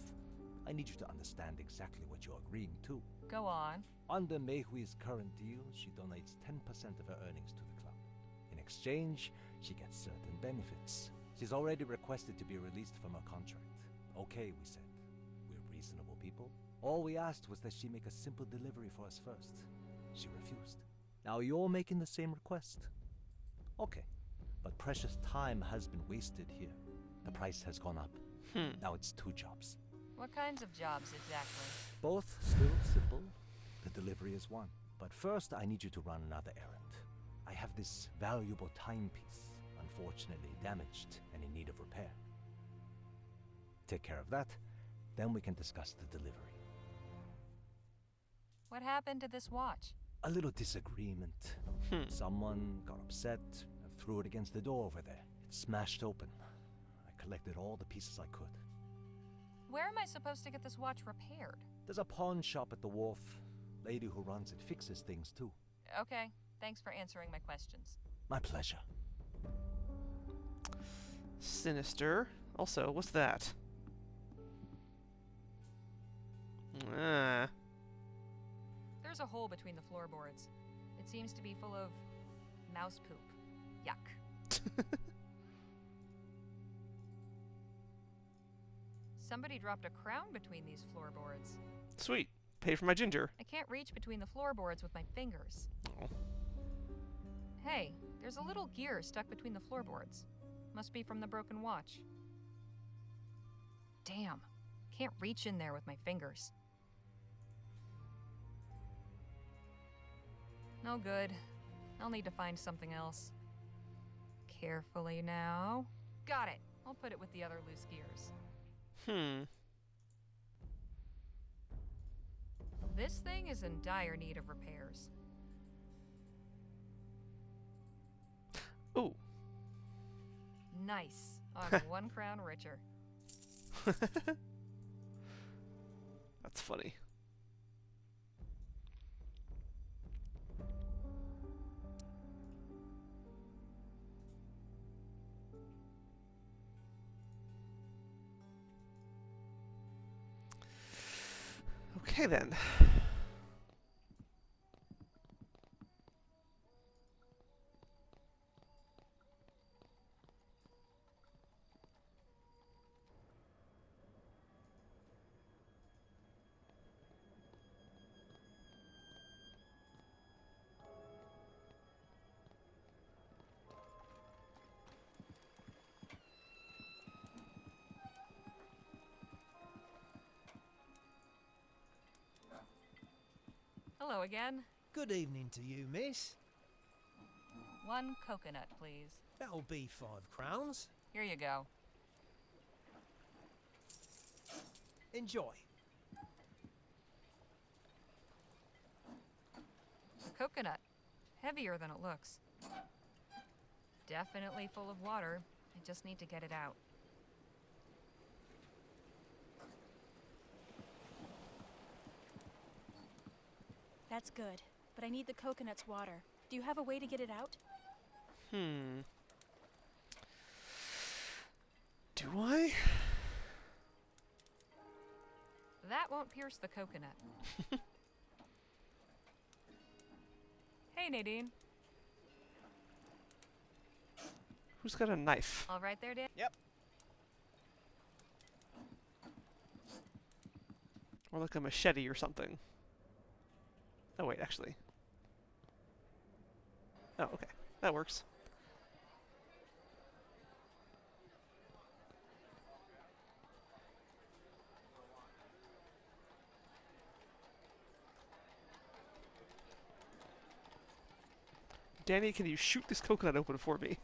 I need you to understand exactly what you're agreeing to. Go on. Under Mei Hui's current deal, she donates 10% of her earnings to the club. In exchange, she gets certain benefits. She's already requested to be released from her contract. Okay, we said. We're reasonable people. All we asked was that she make a simple delivery for us first. She refused. Now you're making the same request. Okay, but precious time has been wasted here. The price has gone up. Now it's 2 jobs. What kinds of jobs exactly? Both still simple. The delivery is 1. But first, I need you to run another errand. I have this valuable timepiece, unfortunately damaged and in need of repair. Take care of that, then we can discuss the delivery. What happened to this watch? A little disagreement. Someone got upset and threw it against the door over there. It smashed open. I collected all the pieces I could. Where am I supposed to get this watch repaired? There's a pawn shop at the wharf. Lady who runs it fixes things too. Okay, thanks for answering my questions. My pleasure. Sinister. Also, what's that? Ah. There's a hole between the floorboards. It seems to be full of mouse poop. Yuck. Somebody dropped a crown between these floorboards. Sweet. Pay for my ginger. I can't reach between the floorboards with my fingers. Oh. Hey, there's a little gear stuck between the floorboards. Must be from the broken watch. Damn. Can't reach in there with my fingers. No good. I'll need to find something else. Carefully now. Got it. I'll put it with the other loose gears. This thing is in dire need of repairs. Ooh. Nice. I'm 1 crown richer. That's funny. Okay then. Hello again. Good evening to you, miss. 1 coconut, please. That'll be 5 crowns. Here you go. Enjoy. Coconut. Heavier than it looks. Definitely full of water. I just need to get it out. That's good, but I need the coconut's water. Do you have a way to get it out? Do I? That won't pierce the coconut. Hey, Nadine. Who's got a knife? All right there, Dan? Yep. Or like a machete or something. Oh wait, actually. Oh, okay. That works. Danny, can you shoot this coconut open for me?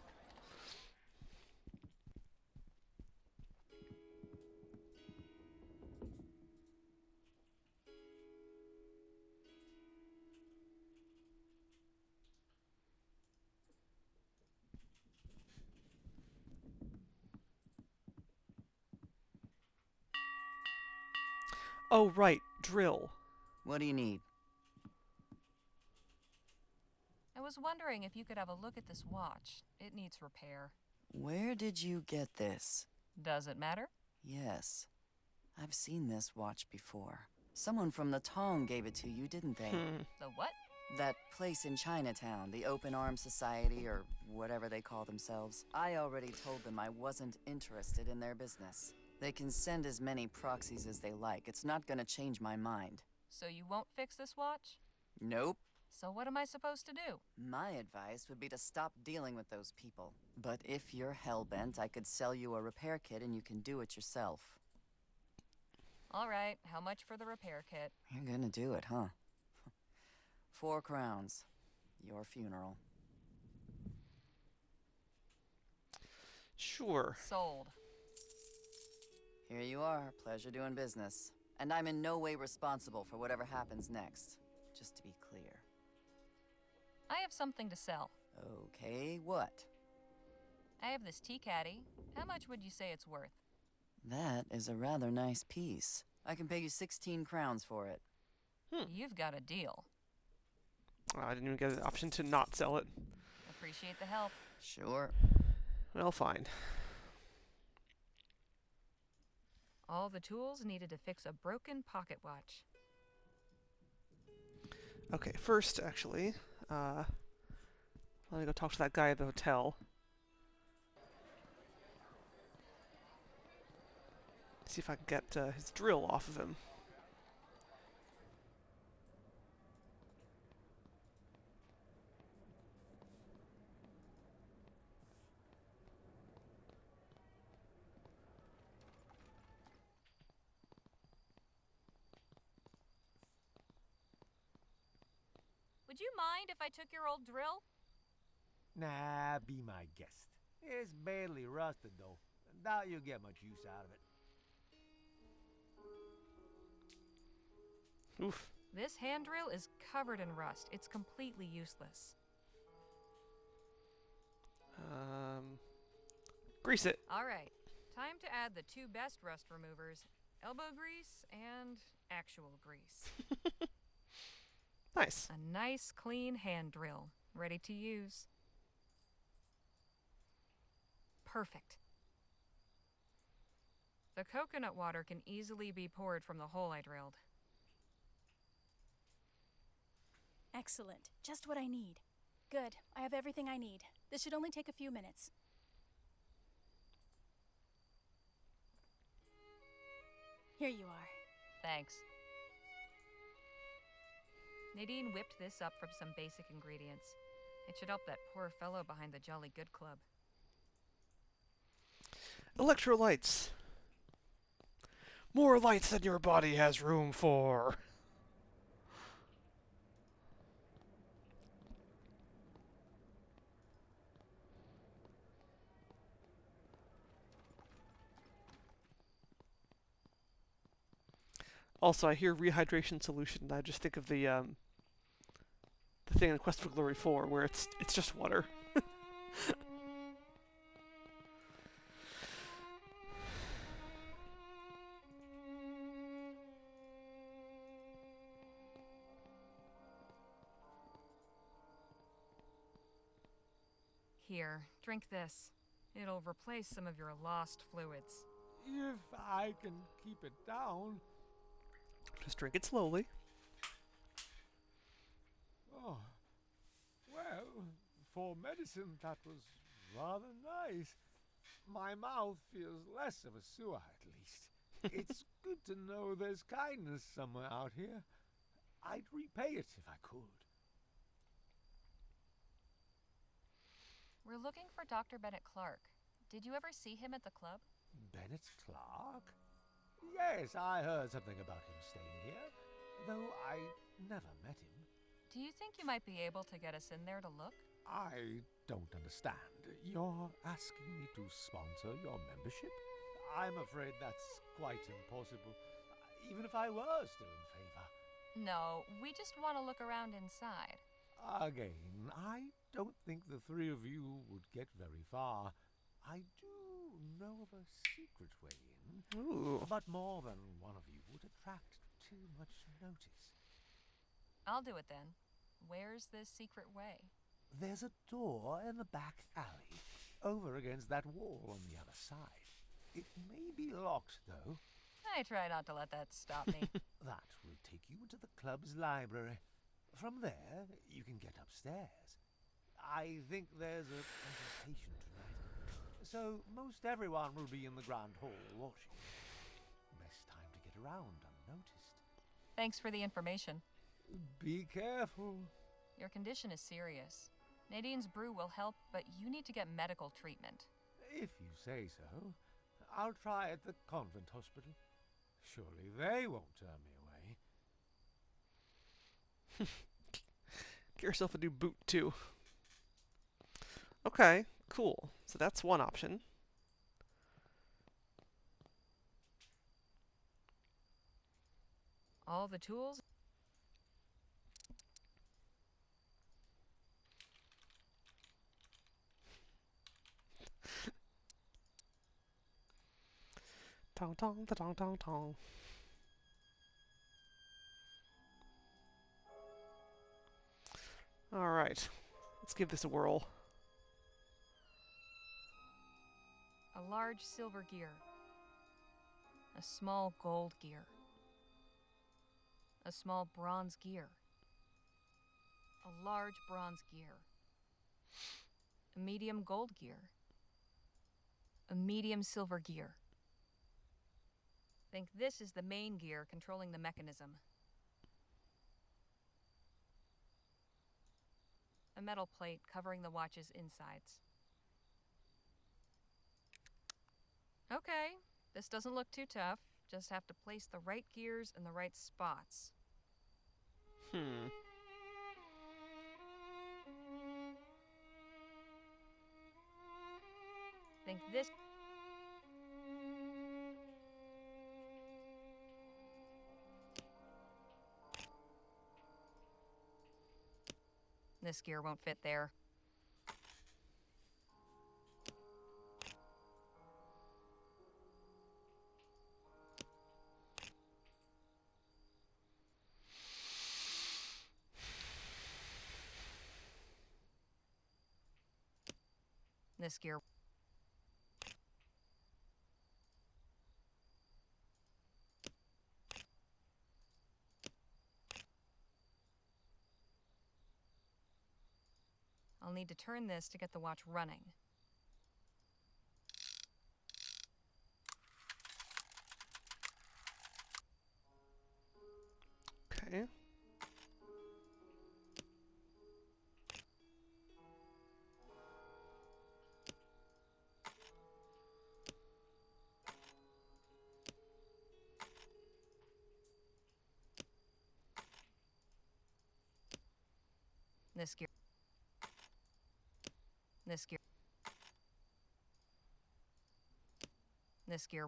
Oh, right. Drill. What do you need? I was wondering if you could have a look at this watch. It needs repair. Where did you get this? Does it matter? Yes. I've seen this watch before. Someone from the Tong gave it to you, didn't they? The what? That place in Chinatown, the Open Arms Society, or whatever they call themselves. I already told them I wasn't interested in their business. They can send as many proxies as they like. It's not gonna change my mind. So you won't fix this watch? Nope. So what am I supposed to do? My advice would be to stop dealing with those people. But if you're hellbent, I could sell you a repair kit and you can do it yourself. All right, how much for the repair kit? You're gonna do it, huh? 4 crowns. Your funeral. Sure. Sold. Here you are. Pleasure doing business. And I'm in no way responsible for whatever happens next. Just to be clear. I have something to sell. Okay, what? I have this tea caddy. How much would you say it's worth? That is a rather nice piece. I can pay you 16 crowns for it. You've got a deal. I didn't even get an option to not sell it. Appreciate the help. Sure. Well, fine. All the tools needed to fix a broken pocket watch. Okay, first, actually, let me go talk to that guy at the hotel. See if I can get his drill off of him. Would you mind if I took your old drill? Nah, be my guest. It's badly rusted, though. Doubt you'll get much use out of it. Oof. This hand drill is covered in rust. It's completely useless. Grease it. All right. Time to add the 2 best rust removers, elbow grease and actual grease. Nice. A nice, clean hand drill, ready to use. Perfect. The coconut water can easily be poured from the hole I drilled. Excellent. Just what I need. Good. I have everything I need. This should only take a few minutes. Here you are. Thanks. Nadine whipped this up from some basic ingredients. It should help that poor fellow behind the Jolly Good Club. Electrolytes. More lights than your body has room for. Also, I hear rehydration solution, and I just think of the thing in Quest for Glory 4, where it's just water. Here, drink this. It'll replace some of your lost fluids. If I can keep it down. Just drink it slowly. Oh, well, for medicine, that was rather nice. My mouth feels less of a sewer, at least. It's good to know there's kindness somewhere out here. I'd repay it if I could. We're looking for Dr. Bennett Clark. Did you ever see him at the club? Bennett Clark? Yes, I heard something about him staying here, though I never met him. Do you think you might be able to get us in there to look? I don't understand. You're asking me to sponsor your membership? I'm afraid that's quite impossible, even if I were still in favor. No, we just want to look around inside. Again, I don't think the 3 of you would get very far. I do know of a secret way in, but more than one of you would attract too much notice. I'll do it then. Where's this secret way? There's a door in the back alley, over against that wall on the other side. It may be locked, though. I try not to let that stop me. That will take you into the club's library. From there, you can get upstairs. I think there's a presentation tonight, so most everyone will be in the grand hall watching. Best time to get around unnoticed. Thanks for the information. Be careful. Your condition is serious. Nadine's brew will help, but you need to get medical treatment. If you say so. I'll try at the convent hospital. Surely they won't turn me away. Get yourself a new boot, too. Okay, cool. So that's one option. All the tools? Tong tong, ta tong tong tong. Alright, let's give this a whirl. A large silver gear. A small gold gear. A small bronze gear. A large bronze gear. A medium gold gear. A medium silver gear. Think this is the main gear controlling the mechanism. A metal plate covering the watch's insides. Okay, this doesn't look too tough. Just have to place the right gears in the right spots. Think this... This gear won't fit there. This gear. I'll need to turn this to get the watch running. Okay. This gear. This gear. This gear.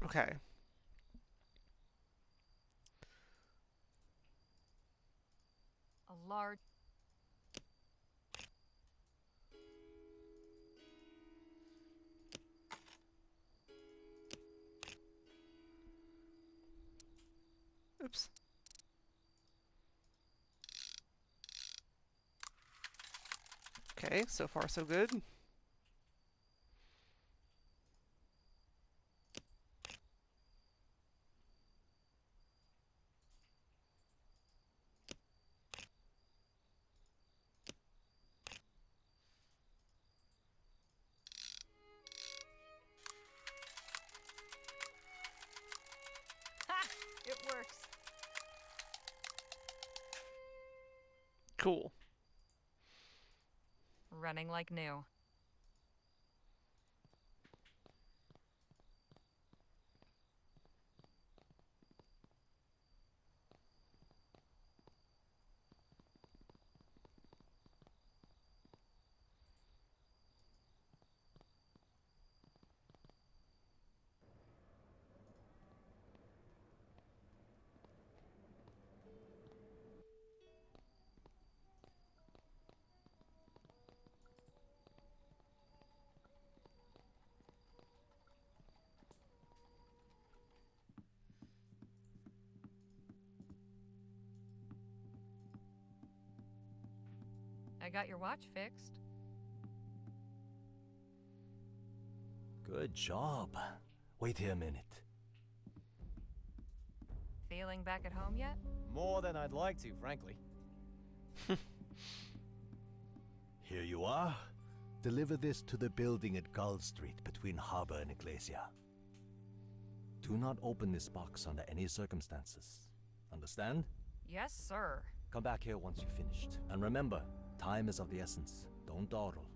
Okay. A large... Oops. Okay, so far so good. Ha! It works. Cool. Running like new. I got your watch fixed. Good job. Wait here a minute. Feeling back at home yet? More than I'd like to, frankly. Here you are. Deliver this to the building at Gull Street between Harbor and Iglesia. Do not open this box under any circumstances. Understand? Yes, sir. Come back here once you've finished. And remember, time is of the essence. Don't dawdle.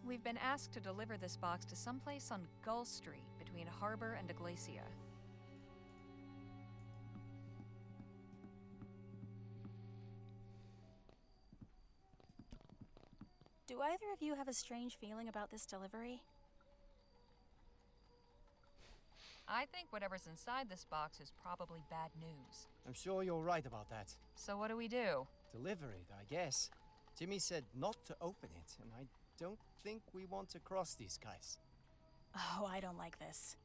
We've been asked to deliver this box to someplace on Gull Street between between Harbor and Iglesia. Do either of you have a strange feeling about this delivery? I think whatever's inside this box is probably bad news. I'm sure you're right about that. So what do we do? Deliver it, I guess. Jimmy said not to open it, and I don't think we want to cross these guys. Oh, I don't like this.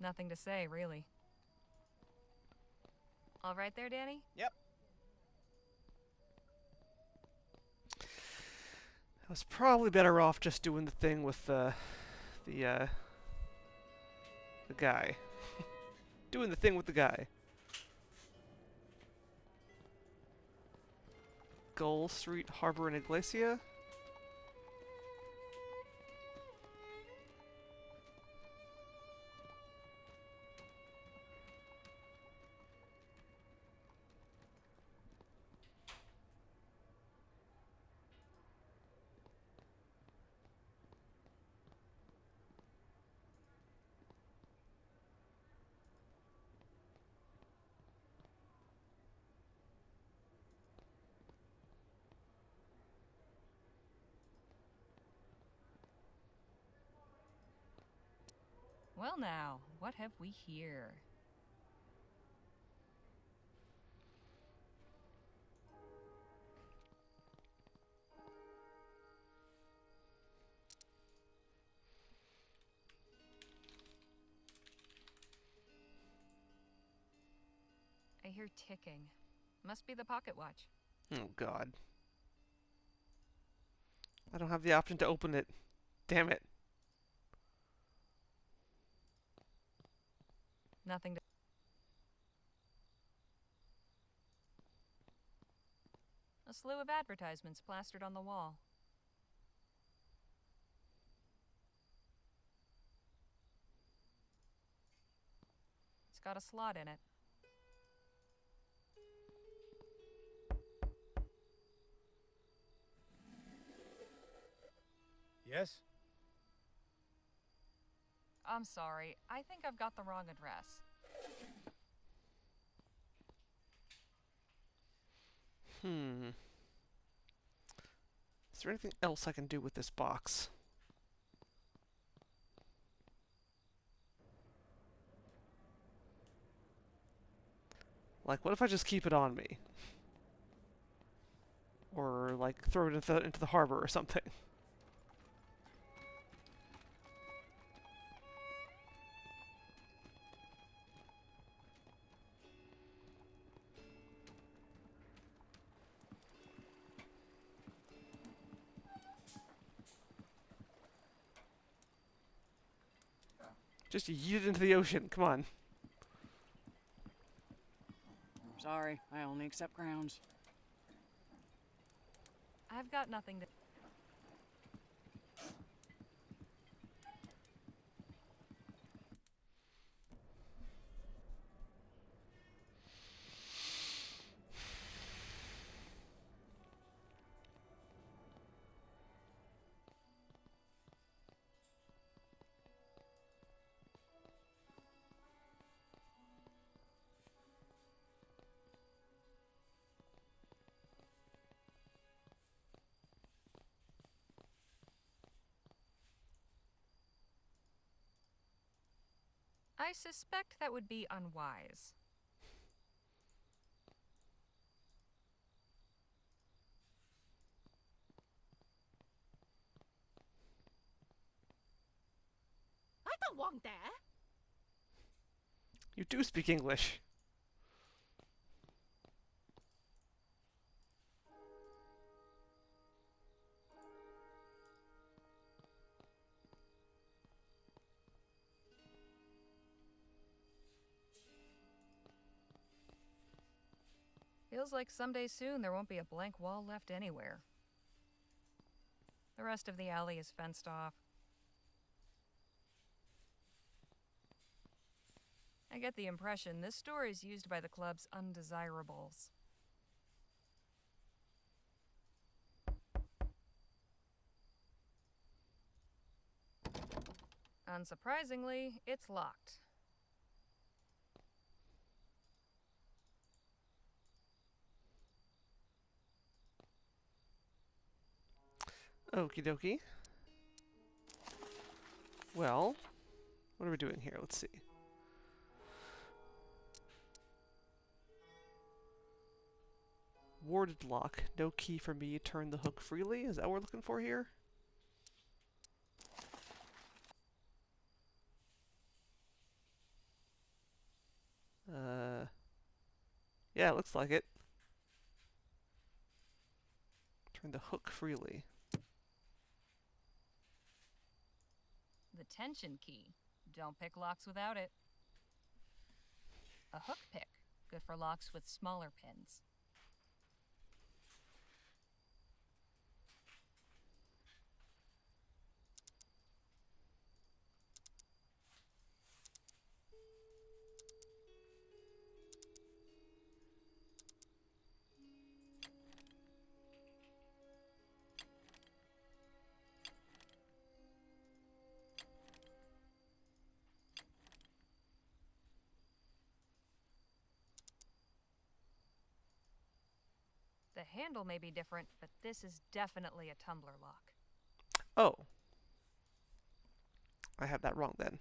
Nothing to say, really. All right there, Danny? Yep. I was probably better off just doing the thing with the guy. Doing the thing with the guy. Gull Street, Harbor, and Iglesia. Well now, what have we here? I hear ticking. Must be the pocket watch. Oh God. I don't have the option to open it. Damn it. Nothing to... A slew of advertisements plastered on the wall. It's got a slot in it. Yes? I'm sorry. I think I've got the wrong address. Is there anything else I can do with this box? Like, what if I just keep it on me? Or, like, throw it into the harbor or something? Just yeet it into the ocean. Come on. Sorry, I only accept crowns. I've got nothing to... I suspect that would be unwise. I don't want that. You do speak English. Feels like someday soon there won't be a blank wall left anywhere. The rest of the alley is fenced off. I get the impression this store is used by the club's undesirables. Unsurprisingly, it's locked. Okie dokie. Well, what are we doing here? Let's see. Warded lock. No key for me. Turn the hook freely. Is that what we're looking for here? Yeah, it looks like it. Turn the hook freely. The tension key. Don't pick locks without it. A hook pick. Good for locks with smaller pins. The handle may be different, but this is definitely a tumbler lock. Oh. I have that wrong then.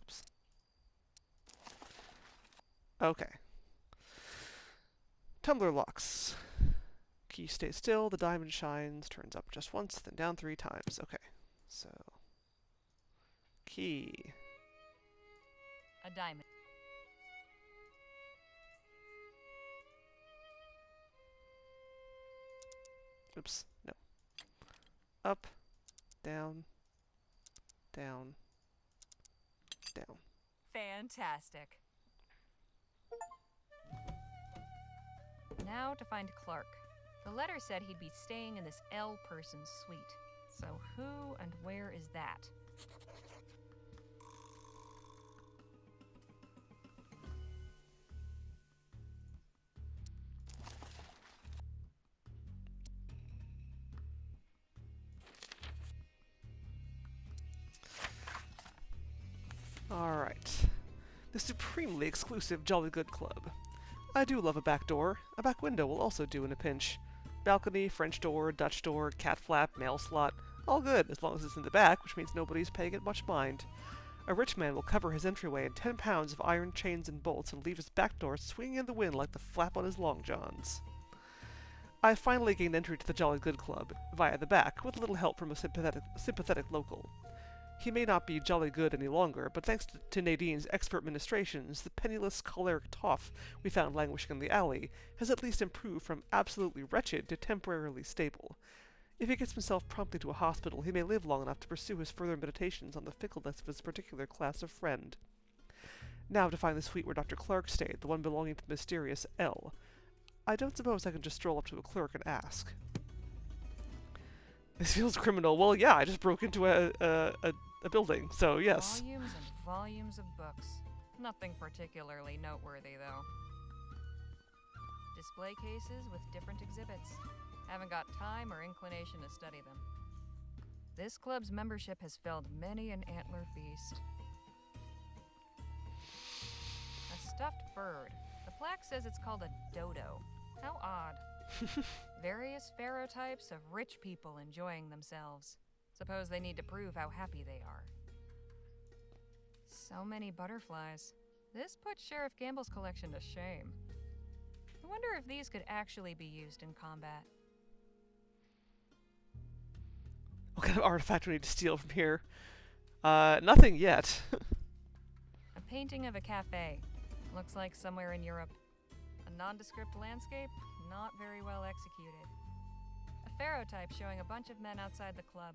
Oops. Okay. Tumbler locks. Key stays still, the diamond shines, turns up just once, then down 3 times. Okay. So. Key. A diamond. Oops. No. Up. Down. Down. Down. Fantastic. Now to find Clark. The letter said he'd be staying in this L person's suite. So who and where is that? Alright. The supremely exclusive Jolly Good Club. I do love a back door. A back window will also do in a pinch. Balcony, French door, Dutch door, cat flap, mail slot. All good, as long as it's in the back, which means nobody's paying it much mind. A rich man will cover his entryway in 10 pounds of iron chains and bolts and leave his back door swinging in the wind like the flap on his long johns. I finally gained entry to the Jolly Good Club, via the back, with a little help from a sympathetic local. He may not be jolly good any longer, but thanks to Nadine's expert ministrations, the penniless choleric toff we found languishing in the alley has at least improved from absolutely wretched to temporarily stable. If he gets himself promptly to a hospital, he may live long enough to pursue his further meditations on the fickleness of his particular class of friend. Now to find the suite where Dr. Clark stayed, the one belonging to the mysterious L. I don't suppose I can just stroll up to a clerk and ask. This feels criminal. Well, yeah, I just broke into a building, so yes. Volumes and volumes of books. Nothing particularly noteworthy, though. Display cases with different exhibits. Haven't got time or inclination to study them. This club's membership has felled many an antlered beast. A stuffed bird. The plaque says it's called a dodo. How odd. Various pharaoh types of rich people enjoying themselves. Suppose they need to prove how happy they are. So many butterflies. This puts Sheriff Gamble's collection to shame. I wonder if these could actually be used in combat. What kind of artifact do we need to steal from here? Nothing yet. A painting of a cafe. Looks like somewhere in Europe. A nondescript landscape, not very well executed. A pharaoh type showing a bunch of men outside the club.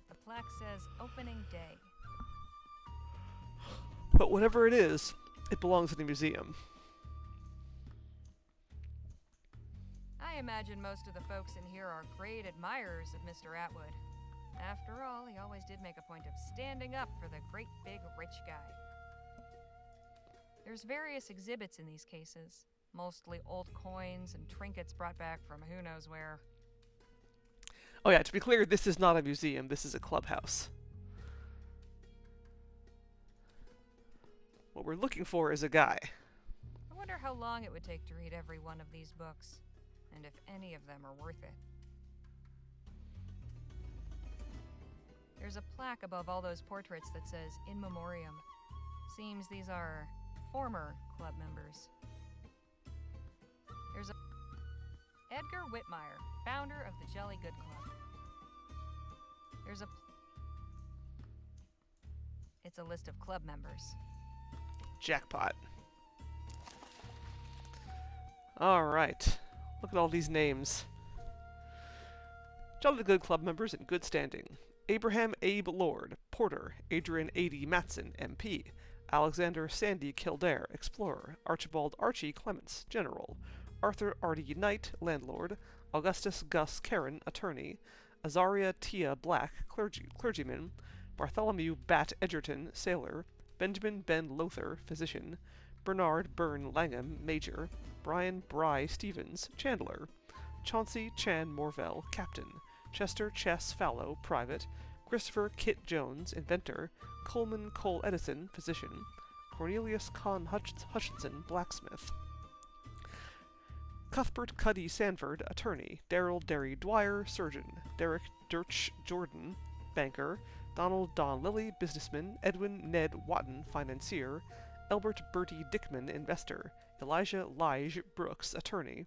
The plaque says opening day. But whatever it is, it belongs in a museum. I imagine most of the folks in here are great admirers of Mr. Atwood. After all, he always did make a point of standing up for the great big rich guy. There's various exhibits in these cases, mostly old coins and trinkets brought back from who knows where. Oh yeah, to be clear, this is not a museum, this is a clubhouse. What we're looking for is a guy. I wonder how long it would take to read every one of these books, and if any of them are worth it. There's a plaque above all those portraits that says In Memoriam. Seems these are former club members. There's a Edgar Whitmire, founder of the Jolly Good Club. There's a It's a list of club members. Jackpot. Alright. Look at all these names. Jolly Good Club members in good standing. Abraham Abe Lord, Porter. Adrian A.D. Matson, MP. Alexander Sandy Kildare, Explorer. Archibald Archie Clements, General. Arthur Artie Knight, Landlord. Augustus Gus Caron, Attorney. Azaria Tia Black, Clergyman. Bartholomew Bat Edgerton, Sailor. Benjamin Ben Lother, Physician. Bernard Byrne Langham, Major. Brian Bry Stevens, Chandler. Chauncey Chan Morvell, Captain. Chester Chess Fallow, Private. Christopher Kit Jones, Inventor. Coleman Cole Edison, Physician. Cornelius Con Hutchinson, Blacksmith. Cuthbert Cuddy Sanford, Attorney. Darrell Derry Dwyer, Surgeon. Derek Dirch Jordan, Banker. Donald Don Lilly, Businessman. Edwin Ned Watton, Financier. Elbert Bertie Dickman, Investor. Elijah Lige Brooks, Attorney.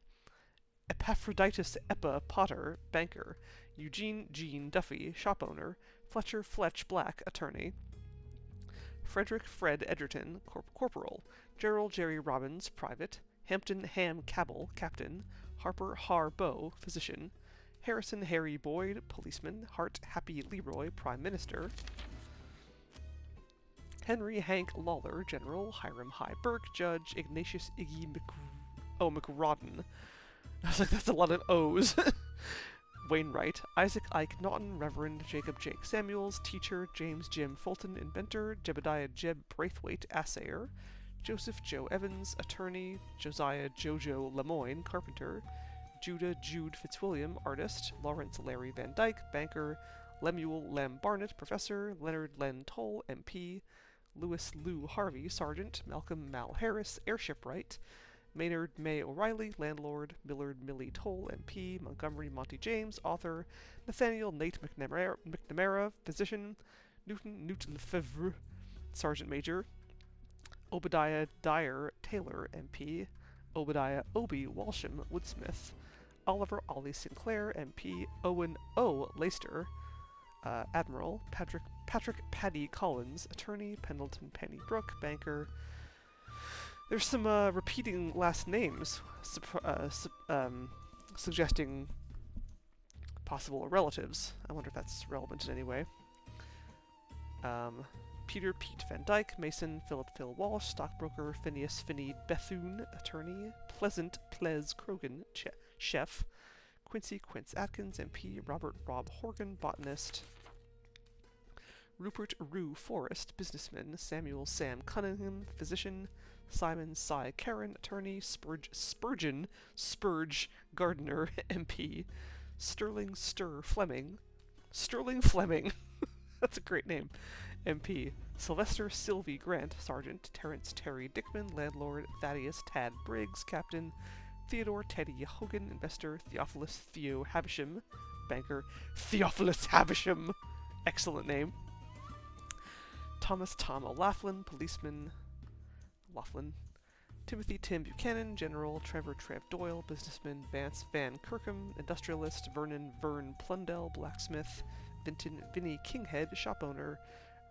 Epaphroditus Eppa Potter, Banker. Eugene Jean Duffy, Shop Owner. Fletcher Fletch Black, Attorney. Frederick Fred Edgerton, Corporal. Gerald Jerry Robbins, Private. Hampton Ham Cabell, Captain. Harper Har Bow, Physician. Harrison Harry Boyd, Policeman. Hart Happy Leroy, Prime Minister. Henry Hank Lawler, General. Hiram High Burke, Judge. Ignatius Iggy McRodden. I was like, that's a lot of O's. Wainwright. Isaac Ike Naughton, Reverend. Jacob Jake Samuels, Teacher. James Jim Fulton, Inventor. Jebediah Jeb Braithwaite, Assayer. Joseph Joe Evans, Attorney. Josiah Jojo Lemoyne, Carpenter. Judah Jude Fitzwilliam, Artist. Lawrence Larry Van Dyke, Banker. Lemuel Lem Barnett, Professor. Leonard Len Toll, MP. Lewis Lou Harvey, Sergeant. Malcolm Mal Harris, Airship Right. Maynard May O'Reilly, Landlord. Millard Millie Toll, MP. Montgomery Monty James, Author. Nathaniel Nate McNamara, Physician. Newt Lefevre, Sergeant Major. Obadiah Dyer Taylor, MP. Obadiah Obi Walsham, Woodsmith. Oliver Ollie Sinclair, MP. Owen O. Leister, Admiral. Patrick Paddy Collins, Attorney. Pendleton Penny Brooke, Banker. There's some repeating last names, suggesting possible relatives. I wonder if that's relevant in any way. Peter Pete Van Dyke, Mason. Philip Phil Walsh, Stockbroker. Phineas Finney Bethune, Attorney. Pleasant Ples Krogan, Chef. Quincy Quince Atkins, MP. Robert Rob Horgan, Botanist. Rupert Rue Forrest, Businessman. Samuel Sam Cunningham, Physician. Simon Cy Karen, Attorney. Spurgeon Spurge Gardner, MP. Sterling Stir Fleming. Sterling Fleming. That's a great name. MP. Sylvester Sylvie Grant, Sergeant. Terrence Terry Dickman, Landlord. Thaddeus Tad Briggs, Captain. Theodore Teddy Hogan, Investor. Theophilus Theo Havisham, Banker. Theophilus Havisham! Excellent name. Thomas Tom O'Laughlin, Policeman. Laughlin. Timothy Tim Buchanan, General. Trevor Trev Doyle, Businessman. Vance Van Kirkham, Industrialist. Vernon Vern Plundell, Blacksmith. Vinnie Kinghead, Shop Owner.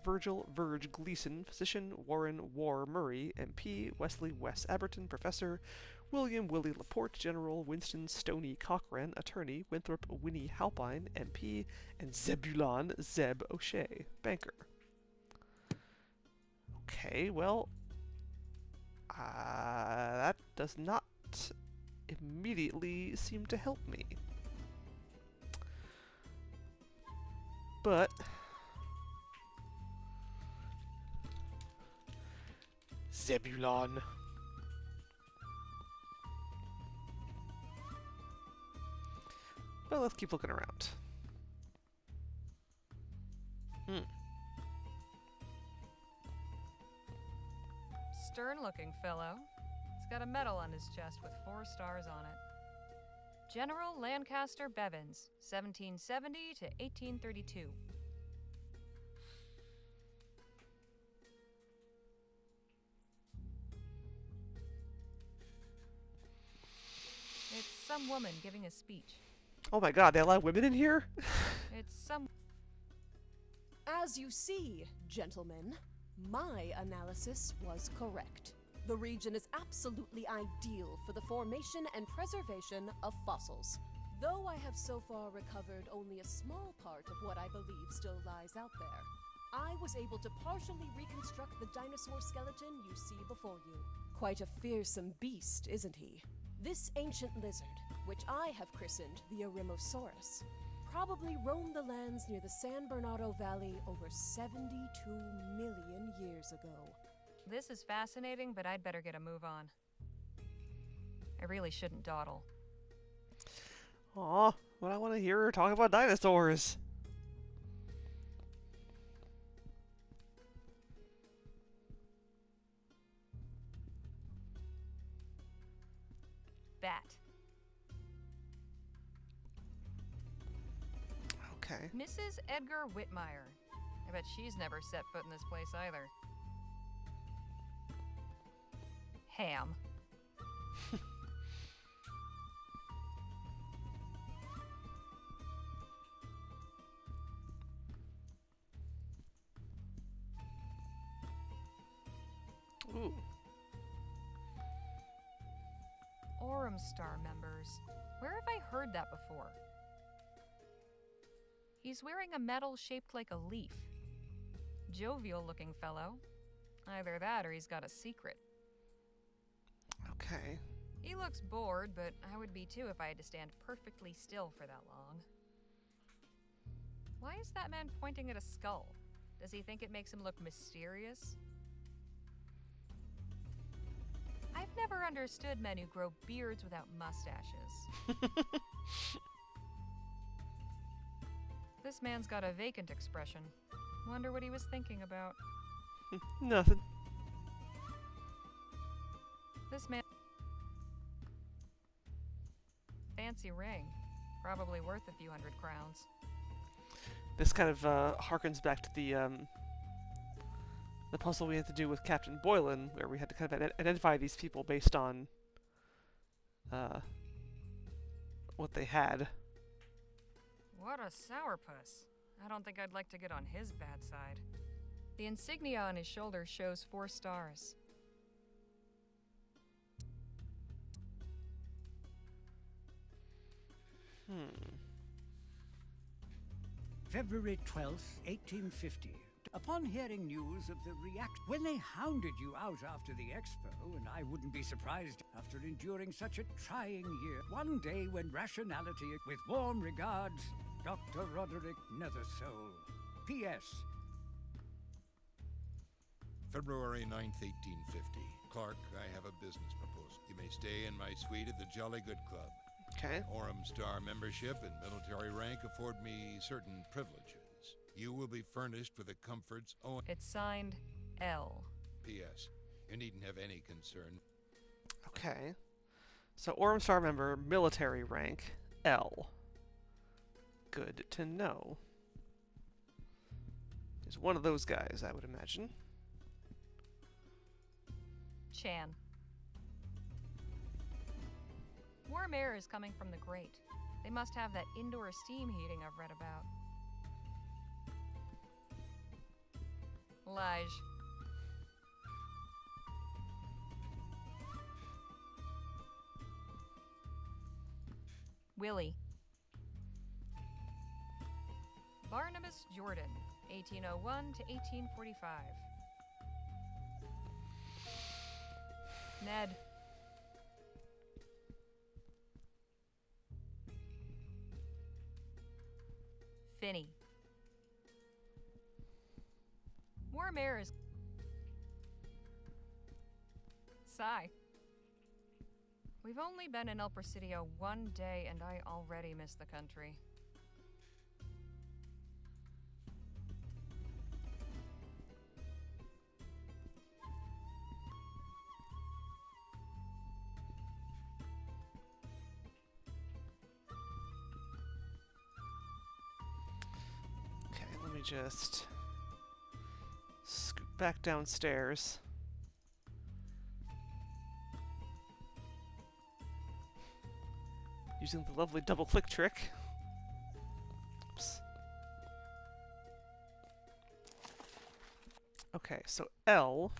Virgil Verge Gleason, Physician. Warren War Murray, MP. Wesley Wes Aberton, Professor. William Willie Laporte, General. Winston Stoney Cochran, Attorney. Winthrop Winnie Halpine, MP. And Zebulon Zeb O'Shea, Banker. Okay, well, that does not immediately seem to help me. But Zebulon. Well, let's keep looking around. Hmm. Stern-looking fellow. He's got a medal on his chest with 4 stars on it. General Lancaster Bevins, 1770 to 1832. It's some woman giving a speech. Oh my god, they allow women in here? It's some... As you see, gentlemen, my analysis was correct. The region is absolutely ideal for the formation and preservation of fossils. Though I have so far recovered only a small part of what I believe still lies out there, I was able to partially reconstruct the dinosaur skeleton you see before you. Quite a fearsome beast, isn't he? This ancient lizard, which I have christened the Eremosaurus, probably roamed the lands near the San Bernardo Valley over 72 million years ago. This is fascinating, but I'd better get a move on. I really shouldn't dawdle. Aw, but I want to hear her talk about dinosaurs. Bat. Okay. Mrs. Edgar Whitmire. I bet she's never set foot in this place either. Ham. Ooh. Star members. Where have I heard that before? He's wearing a medal shaped like a leaf. Jovial looking fellow. Either that or he's got a secret. Okay. He looks bored, but I would be too if I had to stand perfectly still for that long. Why is that man pointing at a skull? Does he think it makes him look mysterious? I've never understood men who grow beards without mustaches. This man's got a vacant expression. Wonder what he was thinking about. Nothing. This man... Fancy ring. Probably worth a few hundred crowns. This kind of harkens back to the puzzle we had to do with Captain Boylan, where we had to kind of identify these people based on what they had. What a sourpuss. I don't think I'd like to get on his bad side. The insignia on his shoulder shows 4 stars. February 12th, 1850. Upon hearing news of the when they hounded you out after the expo, and I wouldn't be surprised after enduring such a trying year, one day when rationality, with warm regards, Dr. Roderick Nethersoul. P.S. February 9th, 1850. Clark, I have a business proposal. You may stay in my suite at the Jolly Good Club. Okay. Orem Star membership and military rank afford me certain privileges. You will be furnished with the comforts owned. It's signed L. P.S. You needn't have any concern. Okay. So Orem Star member, military rank, L. Good to know. He's one of those guys, I would imagine. Chan. Warm air is coming from the grate. They must have that indoor steam heating I've read about. Lige. Willie. Barnabas Jordan, 1801 to 1845. Ned. Finney. Warm air is... Sigh. We've only been in El Presidio one day and I already miss the country. just scoot back downstairs. Using the lovely double-click trick. Oops. Okay, so L.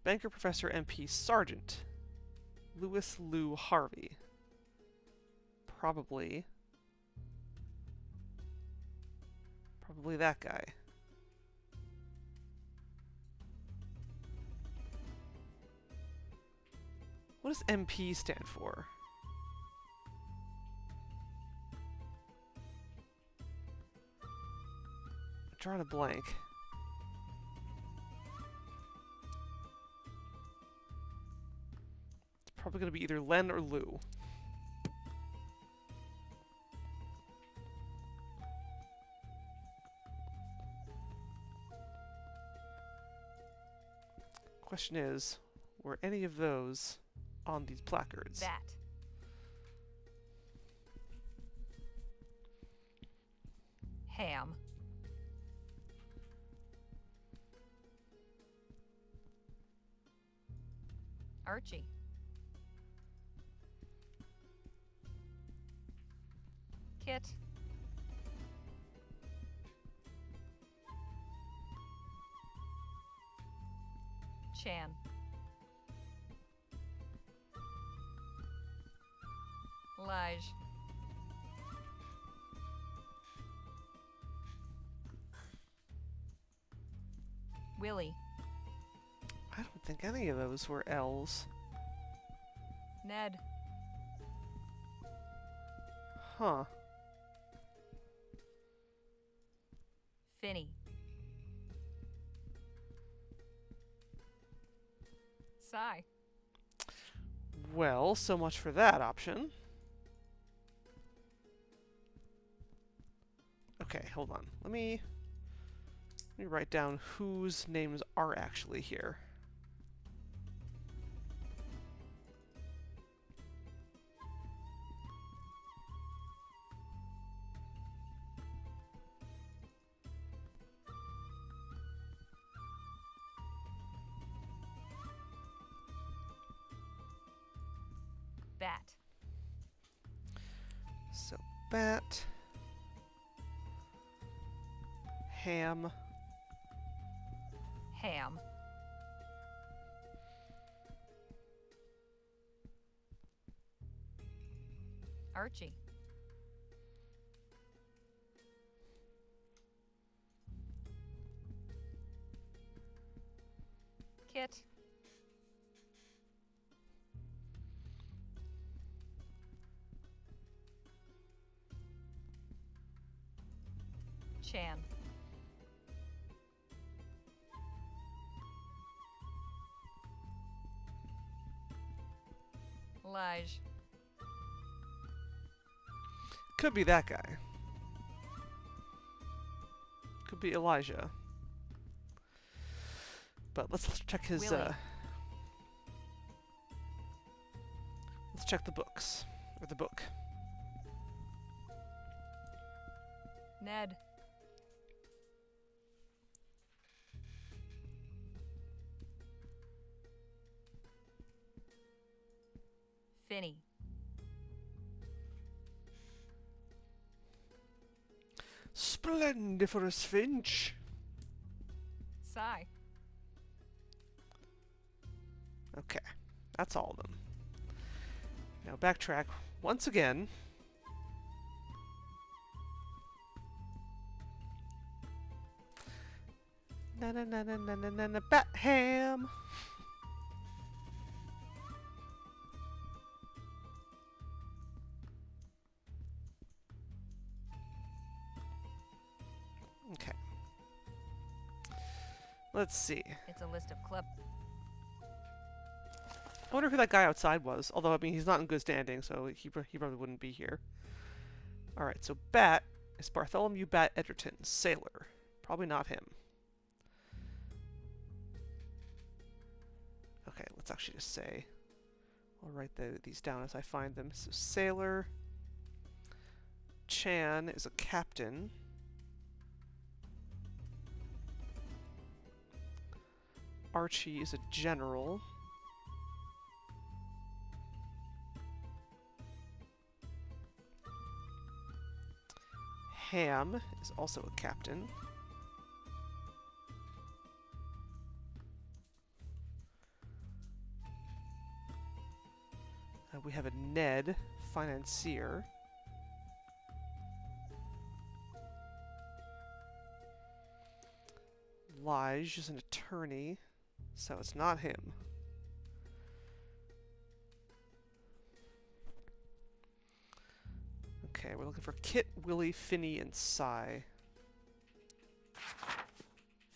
Banker, Professor, MP, Sergeant. Lewis Lou Harvey. Probably that guy. What does MP stand for? I'm drawing a blank. It's probably going to be either Len or Lou. Question is, were any of those on these placards? That. Ham. Archie. Kit. Chan. Lige. Willie. I don't think any of those were L's. Ned. Huh. Finney. Sigh. Well, so much for that option. Okay, hold on. Let me write down whose names are actually here. Bat. So, Bat. Ham. Ham. Archie. Kit. Chan. Lige. Could be that guy. Could be Elijah. But let's check his Willie. let's check the books. Or the book. Ned. Finney. Splendiferous Finch. Sigh. Okay, that's all of them. Now backtrack once again. Na na na na na na na na bat ham. Okay. Let's see. It's a list of club. I wonder who that guy outside was. Although, I mean, he's not in good standing, so he probably wouldn't be here. Alright, so Bat is Bartholomew Bat Edgerton, sailor. Probably not him. Okay, let's actually just say... I'll write these down as I find them. So, sailor... Chan is a captain. Archie is a general. Ham is also a captain. We have a Ned, financier. Lige is an attorney, so it's not him. Okay, we're looking for Kit, Willie, Finney, and Cy.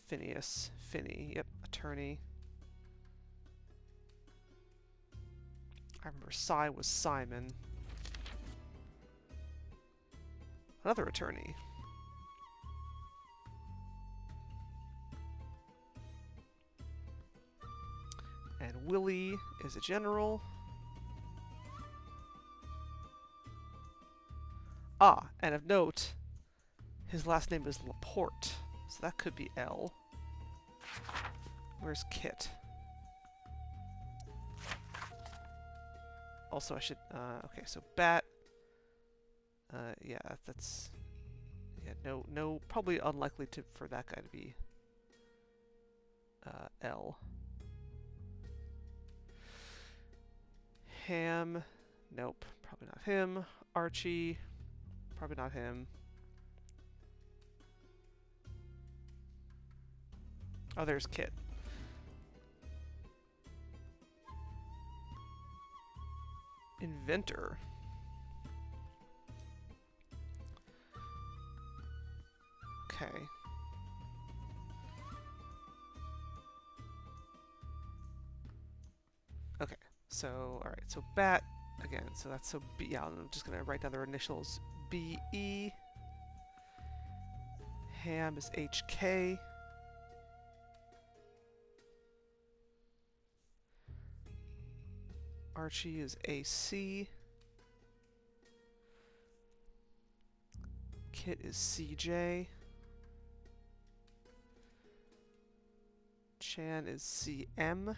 Phineas, Finney, yep, attorney. I remember Cy was Simon. Another attorney. And Willie is a general. Ah, and of note, his last name is Laporte, so that could be L. Where's Kit? Also, I should, okay, so Bat, yeah, that's, yeah, no, probably unlikely for that guy to be, L. Ham, nope, probably not him. Archie, probably not him. Oh, there's Kit. Inventor. Okay. Okay, so, alright, so Bat, again, so that's so B, yeah, I'm just gonna write down their initials. B-E. Ham is H-K. Archie is AC. Kit is CJ. Chan is CM.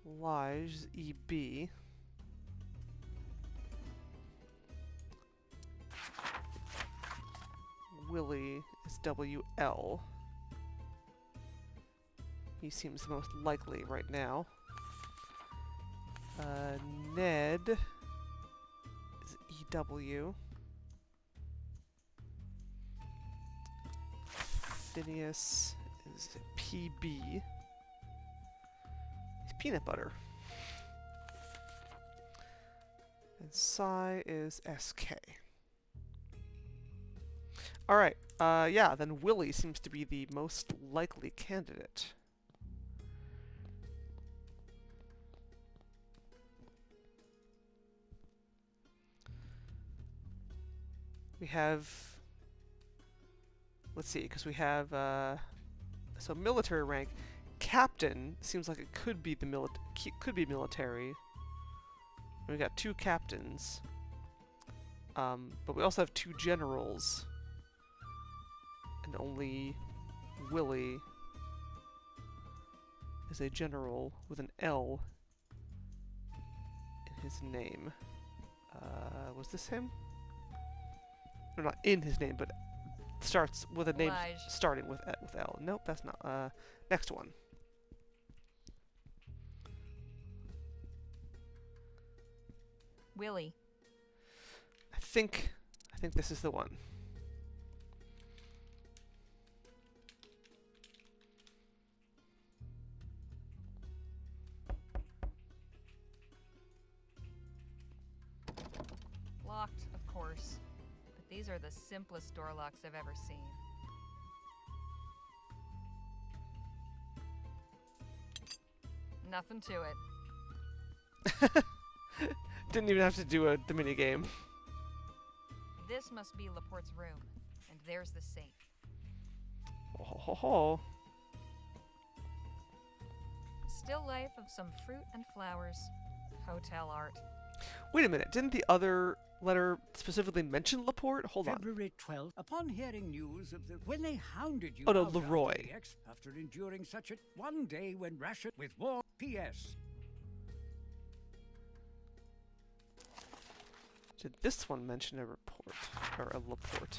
Lige is EB. Willie is WL. He seems the most likely right now. Ned is EW. Phineas is PB. He's peanut butter. And Cy is SK. Alright, yeah, then Willie seems to be the most likely candidate. We have, let's see, because we have, so military rank, captain seems like it could be the military. We got 2 captains, but we also have 2 generals, and only Willie is a general with an L in his name. Was this him? Or not in his name, but starts with a name starting with L. Nope, that's not. Next one. Willie. I think this is the one. Locked, of course. These are the simplest door locks I've ever seen. Nothing to it. Didn't even have to do the mini game. This must be Laporte's room, and there's the safe. Oh, ho, ho. Still life of some fruit and flowers. Hotel art. Wait a minute. Didn't the other letter specifically mention Laporte? Hold on. February 12th, upon hearing news of the when they hounded you Oh, no, out after Leroy. after enduring such a one day when ration with war. P.S. Did this one mention a report or a Laporte?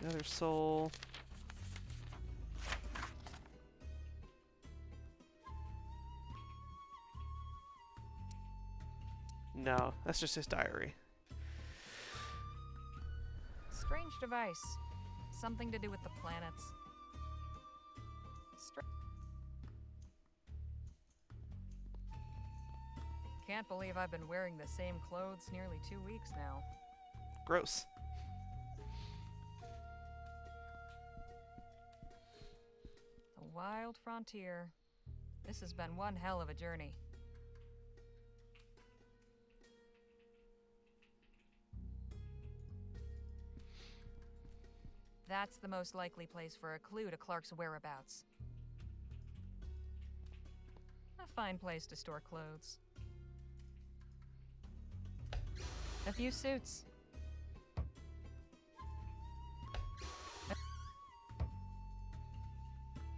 Another soul. No, that's just his diary. Strange device. Something to do with the planets. Can't believe I've been wearing the same clothes nearly 2 weeks now. Gross. The wild frontier. This has been one hell of a journey. That's the most likely place for a clue to Clark's whereabouts. A fine place to store clothes. A few suits.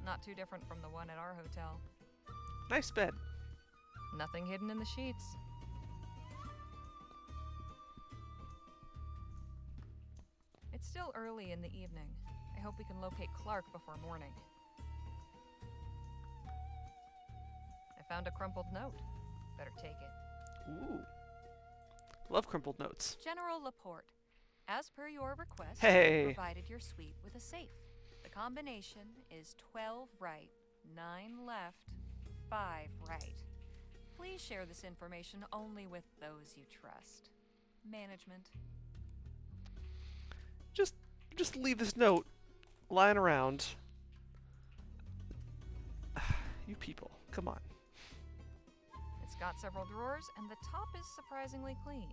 Not too different from the one at our hotel. Nice bed. Nothing hidden in the sheets. It's still early in the evening. I hope we can locate Clark before morning. I found a crumpled note. Better take it. Ooh. Love crumpled notes. General Laporte, as per your request, Hey. I provided your suite with a safe. The combination is 12 right, 9 left, 5 right. Please share this information only with those you trust. Management. Just leave this note lying around. You people, come on. It's got several drawers, and the top is surprisingly clean.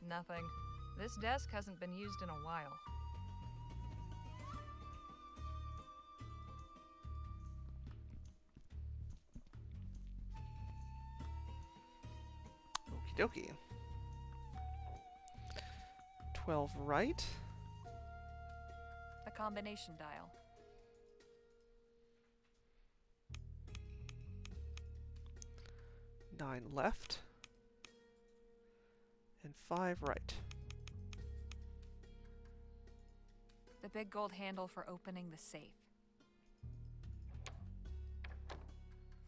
Nothing. This desk hasn't been used in a while. Okie dokie. 12 right. The combination dial. Nine left. And 5 right. The big gold handle for opening the safe.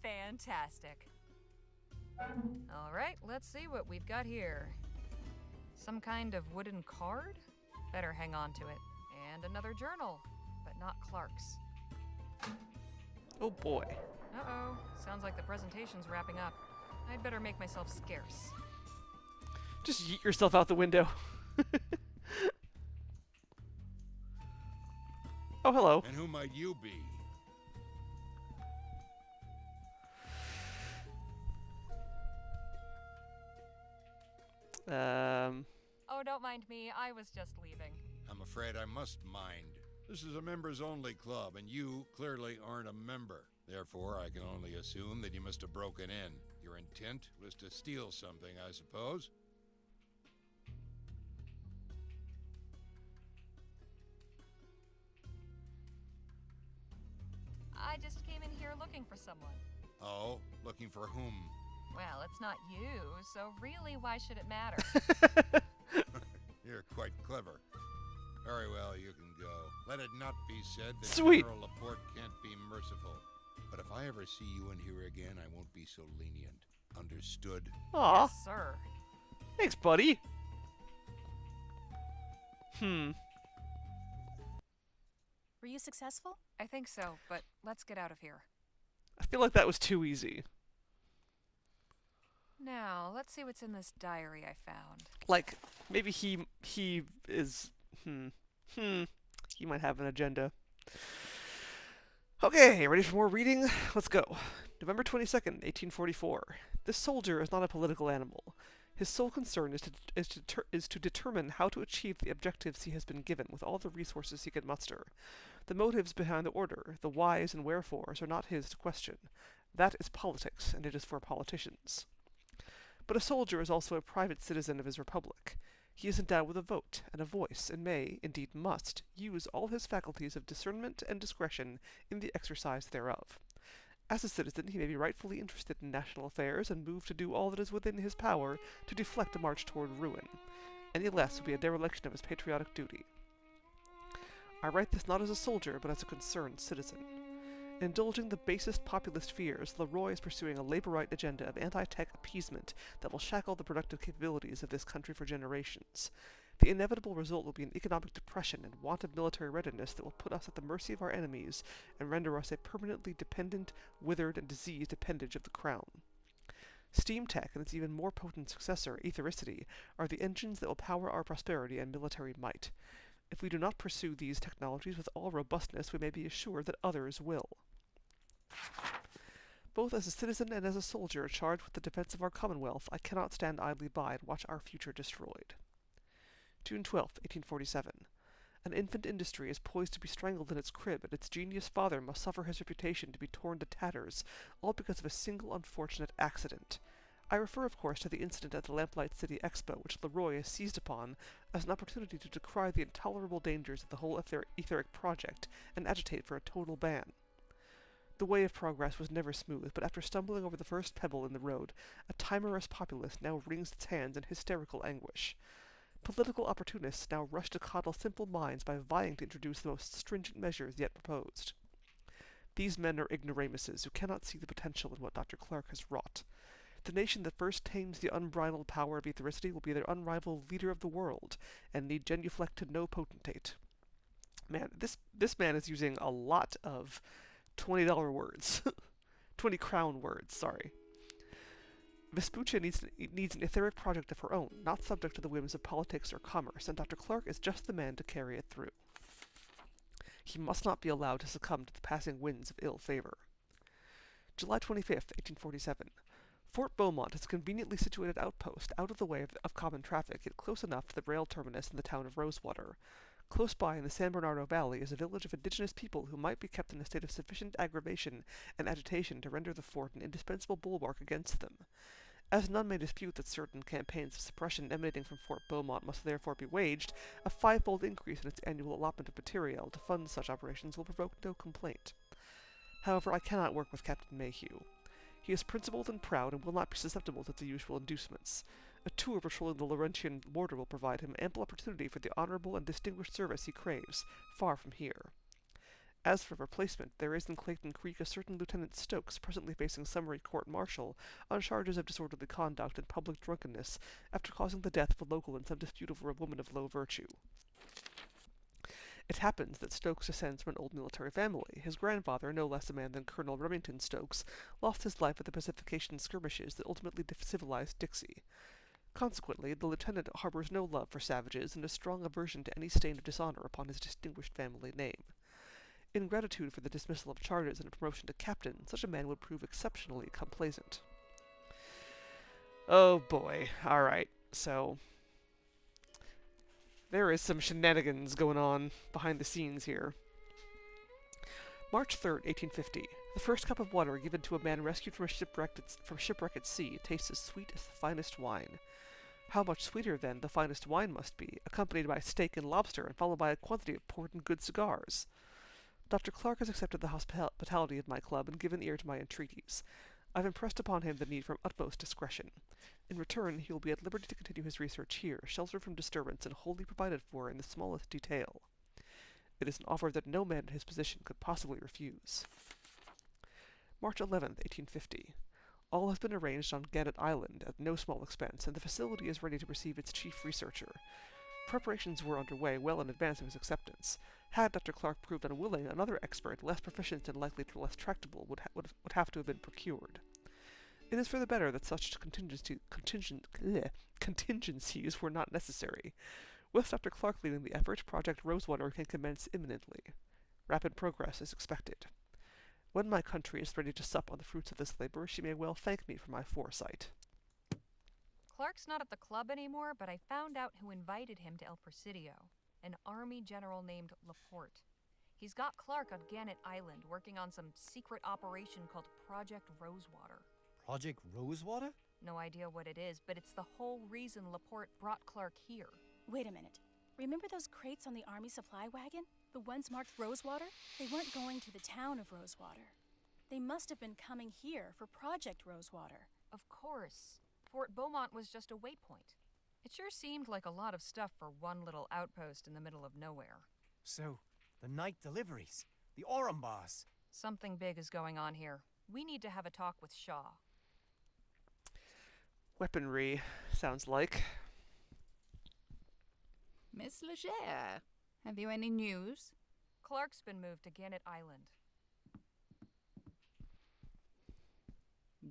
Fantastic. All right, let's see what we've got here. Some kind of wooden card? Better hang on to it. And another journal, but not Clark's. Oh boy. Uh-oh, sounds like the presentation's wrapping up. I'd better make myself scarce. Just yeet yourself out the window. Oh, hello. And who might you be? Oh, don't mind me. I was just leaving. I'm afraid I must mind. This is a members-only club, and you clearly aren't a member. Therefore, I can only assume that you must have broken in. Your intent was to steal something, I suppose? I just came in here looking for someone. Oh, looking for whom? Well, it's not you, so really, why should it matter? You're quite clever. Very well, you can go. Let it not be said that Sweet. General Laporte can't be merciful. But if I ever see you in here again, I won't be so lenient. Understood? Aw. Yes, sir. Thanks, buddy. Were you successful? I think so, but let's get out of here. I feel like that was too easy. Now, let's see what's in this diary I found. Like, maybe he is... He might have an agenda. Okay, ready for more reading? Let's go. November 22nd, 1844. This soldier is not a political animal. His sole concern is to determine how to achieve the objectives he has been given with all the resources he can muster. The motives behind the order, the whys and wherefores, are not his to question. That is politics, and it is for politicians. But a soldier is also a private citizen of his republic. He is endowed with a vote and a voice, and may, indeed must, use all his faculties of discernment and discretion in the exercise thereof. As a citizen, he may be rightfully interested in national affairs, and moved to do all that is within his power to deflect a march toward ruin. Any less would be a dereliction of his patriotic duty. I write this not as a soldier, but as a concerned citizen. Indulging the basest populist fears, Leroy is pursuing a labor-right agenda of anti-tech appeasement that will shackle the productive capabilities of this country for generations. The inevitable result will be an economic depression and want of military readiness that will put us at the mercy of our enemies and render us a permanently dependent, withered, and diseased appendage of the crown. Steam tech and its even more potent successor, ethericity, are the engines that will power our prosperity and military might. If we do not pursue these technologies with all robustness, we may be assured that others will. Both as a citizen and as a soldier charged with the defense of our Commonwealth, I cannot stand idly by and watch our future destroyed. June 12, 1847. An infant industry is poised to be strangled in its crib, and its genius father must suffer his reputation to be torn to tatters, all because of a single unfortunate accident. I refer, of course, to the incident at the Lamplight City Expo, which Leroy has seized upon as an opportunity to decry the intolerable dangers of the whole etheric project and agitate for a total ban. The way of progress was never smooth, but after stumbling over the first pebble in the road, a timorous populace now wrings its hands in hysterical anguish. Political opportunists now rush to coddle simple minds by vying to introduce the most stringent measures yet proposed. These men are ignoramuses who cannot see the potential in what Dr. Clark has wrought. The nation that first tames the unbridled power of ethericity will be their unrivaled leader of the world, and need genuflect to no potentate. Man, this man is using a lot of $20 words. 20 crown words, sorry. Vespuccia needs an etheric project of her own, not subject to the whims of politics or commerce, and Dr. Clark is just the man to carry it through. He must not be allowed to succumb to the passing winds of ill favor. July 25th, 1847. Fort Beaumont is a conveniently situated outpost, out of the way of common traffic, yet close enough to the rail terminus in the town of Rosewater. Close by in the San Bernardino Valley is a village of indigenous people who might be kept in a state of sufficient aggravation and agitation to render the fort an indispensable bulwark against them. As none may dispute that certain campaigns of suppression emanating from Fort Beaumont must therefore be waged, a fivefold increase in its annual allotment of material to fund such operations will provoke no complaint. However, I cannot work with Captain Mayhew. He is principled and proud and will not be susceptible to the usual inducements. A tour patrolling the Laurentian border will provide him ample opportunity for the honorable and distinguished service he craves, far from here. As for replacement, there is in Clayton Creek a certain Lieutenant Stokes presently facing summary court-martial on charges of disorderly conduct and public drunkenness after causing the death of a local in some dispute over a woman of low virtue. It happens that Stokes descends from an old military family. His grandfather, no less a man than Colonel Remington Stokes, lost his life at the pacification skirmishes that ultimately civilized Dixie. Consequently, the lieutenant harbors no love for savages and a strong aversion to any stain of dishonor upon his distinguished family name. In gratitude for the dismissal of charges and a promotion to captain, such a man would prove exceptionally complaisant. Oh boy. Alright, so there is some shenanigans going on behind the scenes here. March 3rd, 1850. The first cup of water given to a man rescued from shipwreck at sea tastes as sweet as the finest wine. How much sweeter, then, the finest wine must be, accompanied by steak and lobster, and followed by a quantity of port and good cigars. Dr. Clark has accepted the hospitality of my club and given ear to my entreaties. I've impressed upon him the need for utmost discretion. In return, he will be at liberty to continue his research here, sheltered from disturbance and wholly provided for in the smallest detail. It is an offer that no man in his position could possibly refuse. March 11th, 1850. All has been arranged on Gannett Island at no small expense, and the facility is ready to receive its chief researcher. Preparations were underway well in advance of his acceptance. Had Dr. Clark proved unwilling, another expert, less proficient and likely to less tractable, would have to have been procured. It is for the better that such contingencies were not necessary. With Dr. Clark leading the effort, Project Rosewater can commence imminently. Rapid progress is expected. When my country is ready to sup on the fruits of this labor, she may well thank me for my foresight. Clark's not at the club anymore, but I found out who invited him to El Presidio, an army general named Laporte. He's got Clark on Gannett Island working on some secret operation called Project Rosewater. Project Rosewater? No idea what it is, but it's the whole reason Laporte brought Clark here. Wait a minute. Remember those crates on the Army supply wagon? The ones marked Rosewater? They weren't going to the town of Rosewater. They must have been coming here for Project Rosewater. Of course. Fort Beaumont was just a waypoint. It sure seemed like a lot of stuff for one little outpost in the middle of nowhere. So, the night deliveries. The Aurum boss. Something big is going on here. We need to have a talk with Shaw. Weaponry, sounds like. Miss Legere, have you any news? Clark's been moved to Gannett Island.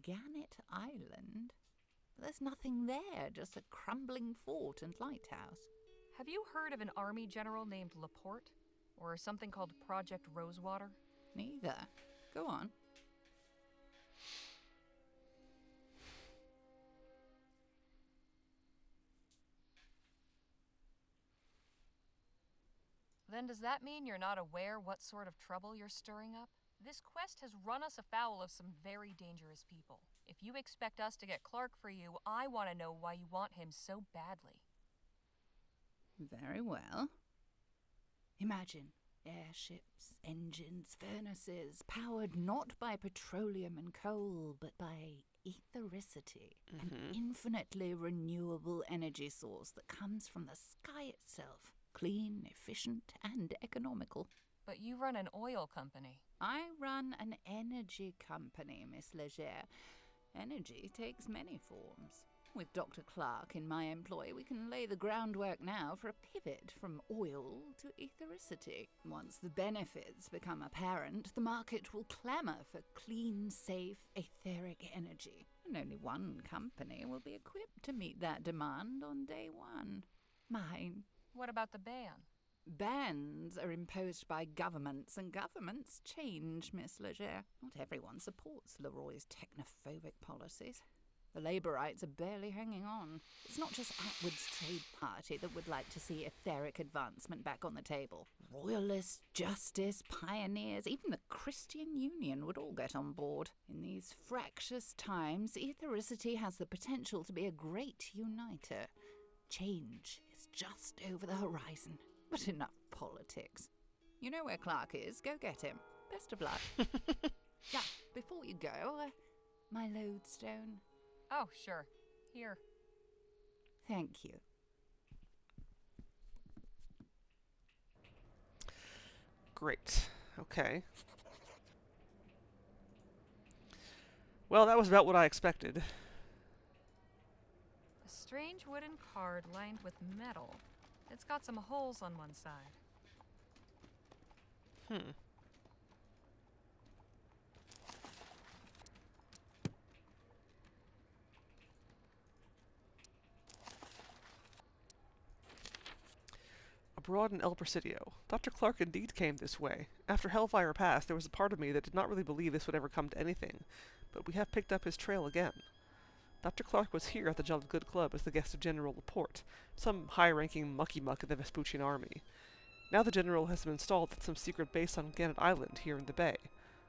Gannett Island? There's nothing there, just a crumbling fort and lighthouse. Have you heard of an army general named Laporte? Or something called Project Rosewater? Neither. Go on. Then does that mean you're not aware what sort of trouble you're stirring up? This quest has run us afoul of some very dangerous people. If you expect us to get Clark for you, I want to know why you want him so badly. Very well. Imagine airships, engines, furnaces, powered not by petroleum and coal, but by ethericity, an infinitely renewable energy source that comes from the sky itself. Clean, efficient, and economical. But you run an oil company. I run an energy company, Miss Legere. Energy takes many forms. With Dr. Clark in my employ, we can lay the groundwork now for a pivot from oil to ethericity. Once the benefits become apparent, the market will clamour for clean, safe, etheric energy. And only one company will be equipped to meet that demand on day one. Mine. What about the ban? Bans are imposed by governments, and governments change, Miss Legere. Not everyone supports Leroy's technophobic policies. The Labourites are barely hanging on. It's not just Atwood's Trade Party that would like to see etheric advancement back on the table. Royalists, Justice, Pioneers, even the Christian Union would all get on board. In these fractious times, ethericity has the potential to be a great uniter. Change is just over the horizon. But enough politics. You know where Clark is. Go get him. Best of luck. Yeah, before you go, my lodestone. Oh, sure. Here. Thank you. Great. Okay. Well, that was about what I expected. A strange wooden card lined with metal. It's got some holes on one side. Abroad in El Presidio. Dr. Clark indeed came this way. After Hellfire passed, there was a part of me that did not really believe this would ever come to anything, but we have picked up his trail again. Dr. Clark was here at the Jolly Good Club as the guest of General Laporte, some high-ranking mucky-muck of the Vespuccian army. Now the General has been installed at some secret base on Gannett Island here in the bay.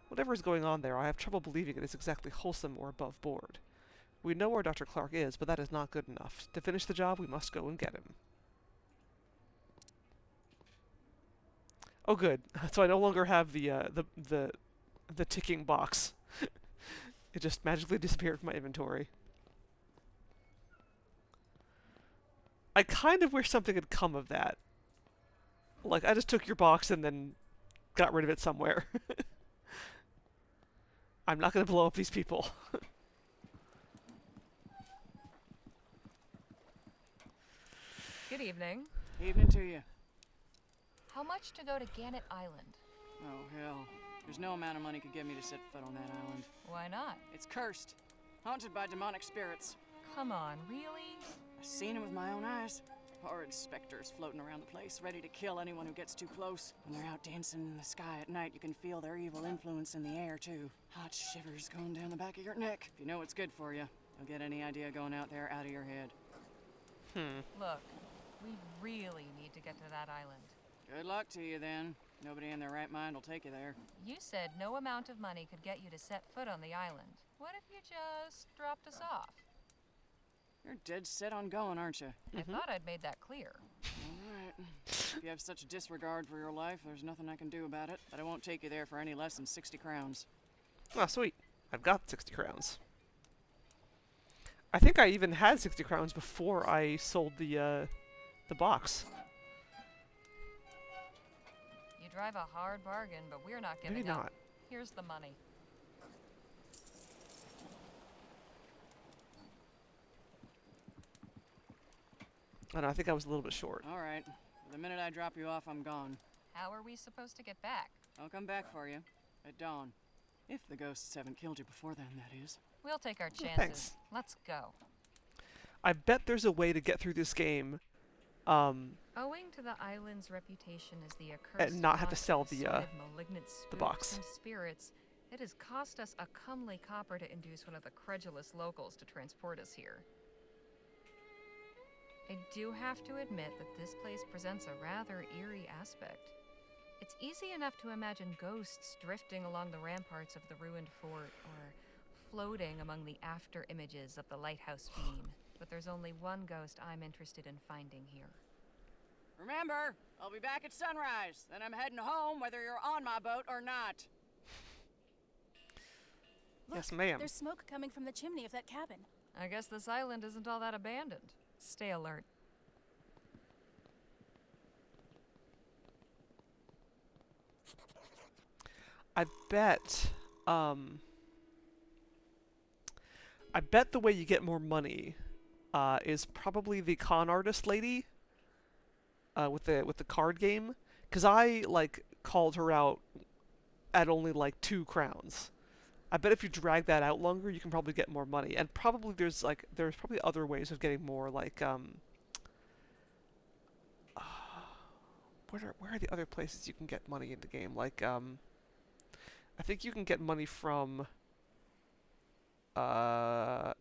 Whatever is going on there, I have trouble believing it is exactly wholesome or above board. We know where Dr. Clark is, but that is not good enough. To finish the job, we must go and get him. Oh, good. So I no longer have the ticking box. It just magically disappeared from my inventory. I kind of wish something had come of that. Like, I just took your box and then got rid of it somewhere. I'm not going to blow up these people. Good evening. Evening to you. How much to go to Gannett Island? Oh, hell. There's no amount of money could get me to set foot on that island. Why not? It's cursed. Haunted by demonic spirits. Come on, really? I've seen them with my own eyes. Horrid specters floating around the place, ready to kill anyone who gets too close. When they're out dancing in the sky at night, you can feel their evil influence in the air, too. Hot shivers going down the back of your neck. If you know what's good for you, you'll get any idea going out there out of your head. Look, we really need to get to that island. Good luck to you, then. Nobody in their right mind will take you there. You said no amount of money could get you to set foot on the island. What if you just dropped us off? You're dead set on going, aren't you? I thought I'd made that clear. All right. If you have such disregard for your life, there's nothing I can do about it. But I won't take you there for any less than 60 crowns. Oh, sweet. I've got 60 crowns. I think I even had 60 crowns before I sold the box. You drive a hard bargain, but we're not giving Maybe up. not. Here's the money. I know, I think I was a little bit short. All right. The minute I drop you off, I'm gone. How are we supposed to get back? I'll come back for you. At dawn. If the ghosts haven't killed you before then, that is. We'll take our chances. Thanks. Let's go. I bet there's a way to get through this game Owing to the island's reputation as the accursed and not have to haunt sell of the assorted malignant box. spooks and spirits, it has cost us a comely copper to induce one of the credulous locals to transport us here. I do have to admit that this place presents a rather eerie aspect. It's easy enough to imagine ghosts drifting along the ramparts of the ruined fort, or floating among the after images of the lighthouse beam. But there's only one ghost I'm interested in finding here. Remember, I'll be back at sunrise. Then I'm heading home whether you're on my boat or not. Look, yes, ma'am. There's smoke coming from the chimney of that cabin. I guess this island isn't all that abandoned. Stay alert. I bet the way you get more money is probably the con artist lady with the card game, because I called her out at only 2 crowns. I bet if you drag that out longer, you can probably get more money, and probably there's probably other ways of getting more where are the other places you can get money in the game? I think you can get money from the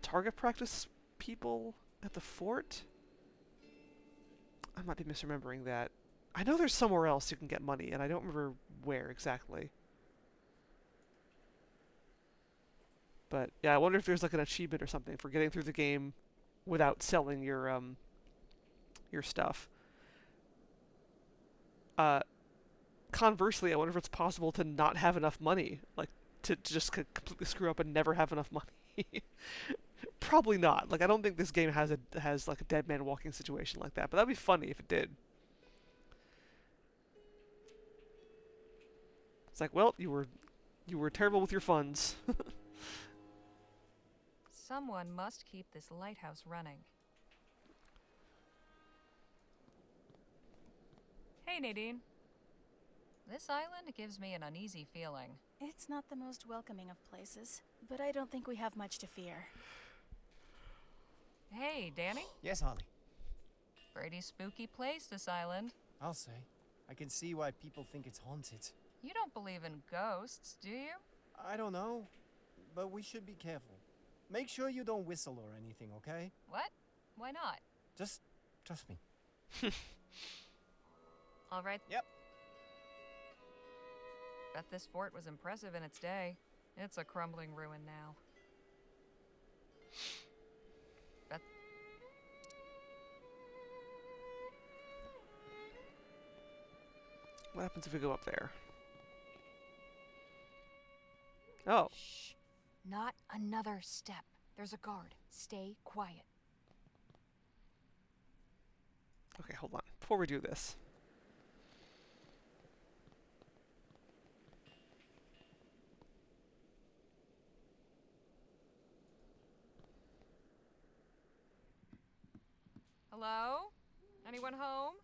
target practice people at the fort. I might be misremembering that. I know there's somewhere else you can get money, and I don't remember where exactly. But yeah, I wonder if there's an achievement or something for getting through the game without selling your stuff. Conversely, I wonder if it's possible to not have enough money, to just completely screw up and never have enough money. Probably not. I don't think this game has a dead man walking situation like that, but that'd be funny if it did. It's well, you were terrible with your funds. Someone must keep this lighthouse running. Hey, Nadine. This island gives me an uneasy feeling. It's not the most welcoming of places, but I don't think we have much to fear. Hey, Danny? Yes, Holly. Pretty spooky place, this island. I'll say. I can see why people think it's haunted. You don't believe in ghosts, do you? I don't know, but we should be careful. Make sure you don't whistle or anything, okay? What? Why not? Just trust me. All right. Yep. Bet this fort was impressive in its day. It's a crumbling ruin now. Bet. What happens if we go up there? Oh. Shh. Not another step. There's a guard. Stay quiet. Okay, hold on. Before we do this. Hello? Anyone home?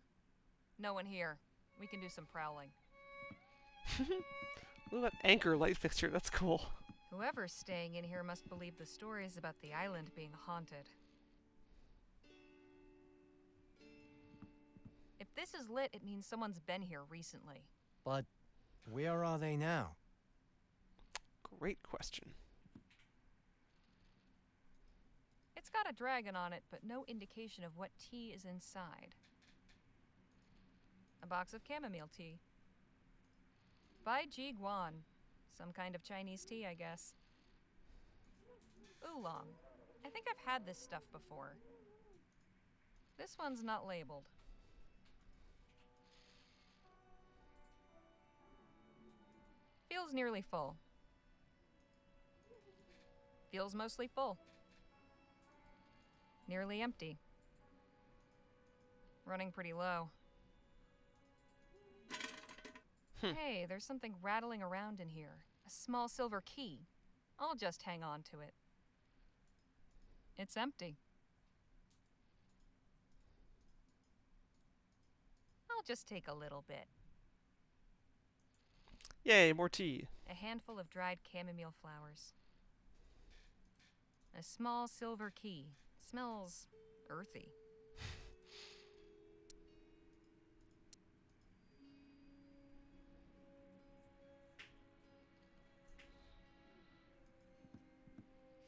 No one here. We can do some prowling. Look at that anchor light fixture. That's cool. Whoever's staying in here must believe the stories about the island being haunted. If this is lit, it means someone's been here recently. But where are they now? Great question. a dragon on it, but no indication of what tea is inside. A box of chamomile tea. By Ji Guan. Some kind of Chinese tea, I guess. Oolong. I think I've had this stuff before. This one's not labeled. Feels nearly full. Feels mostly full. Nearly empty. Running pretty low. Hey, there's something rattling around in here. A small silver key. I'll just hang on to it. It's empty. I'll just take a little bit. Yay, more tea. A handful of dried chamomile flowers. A small silver key. Smells earthy.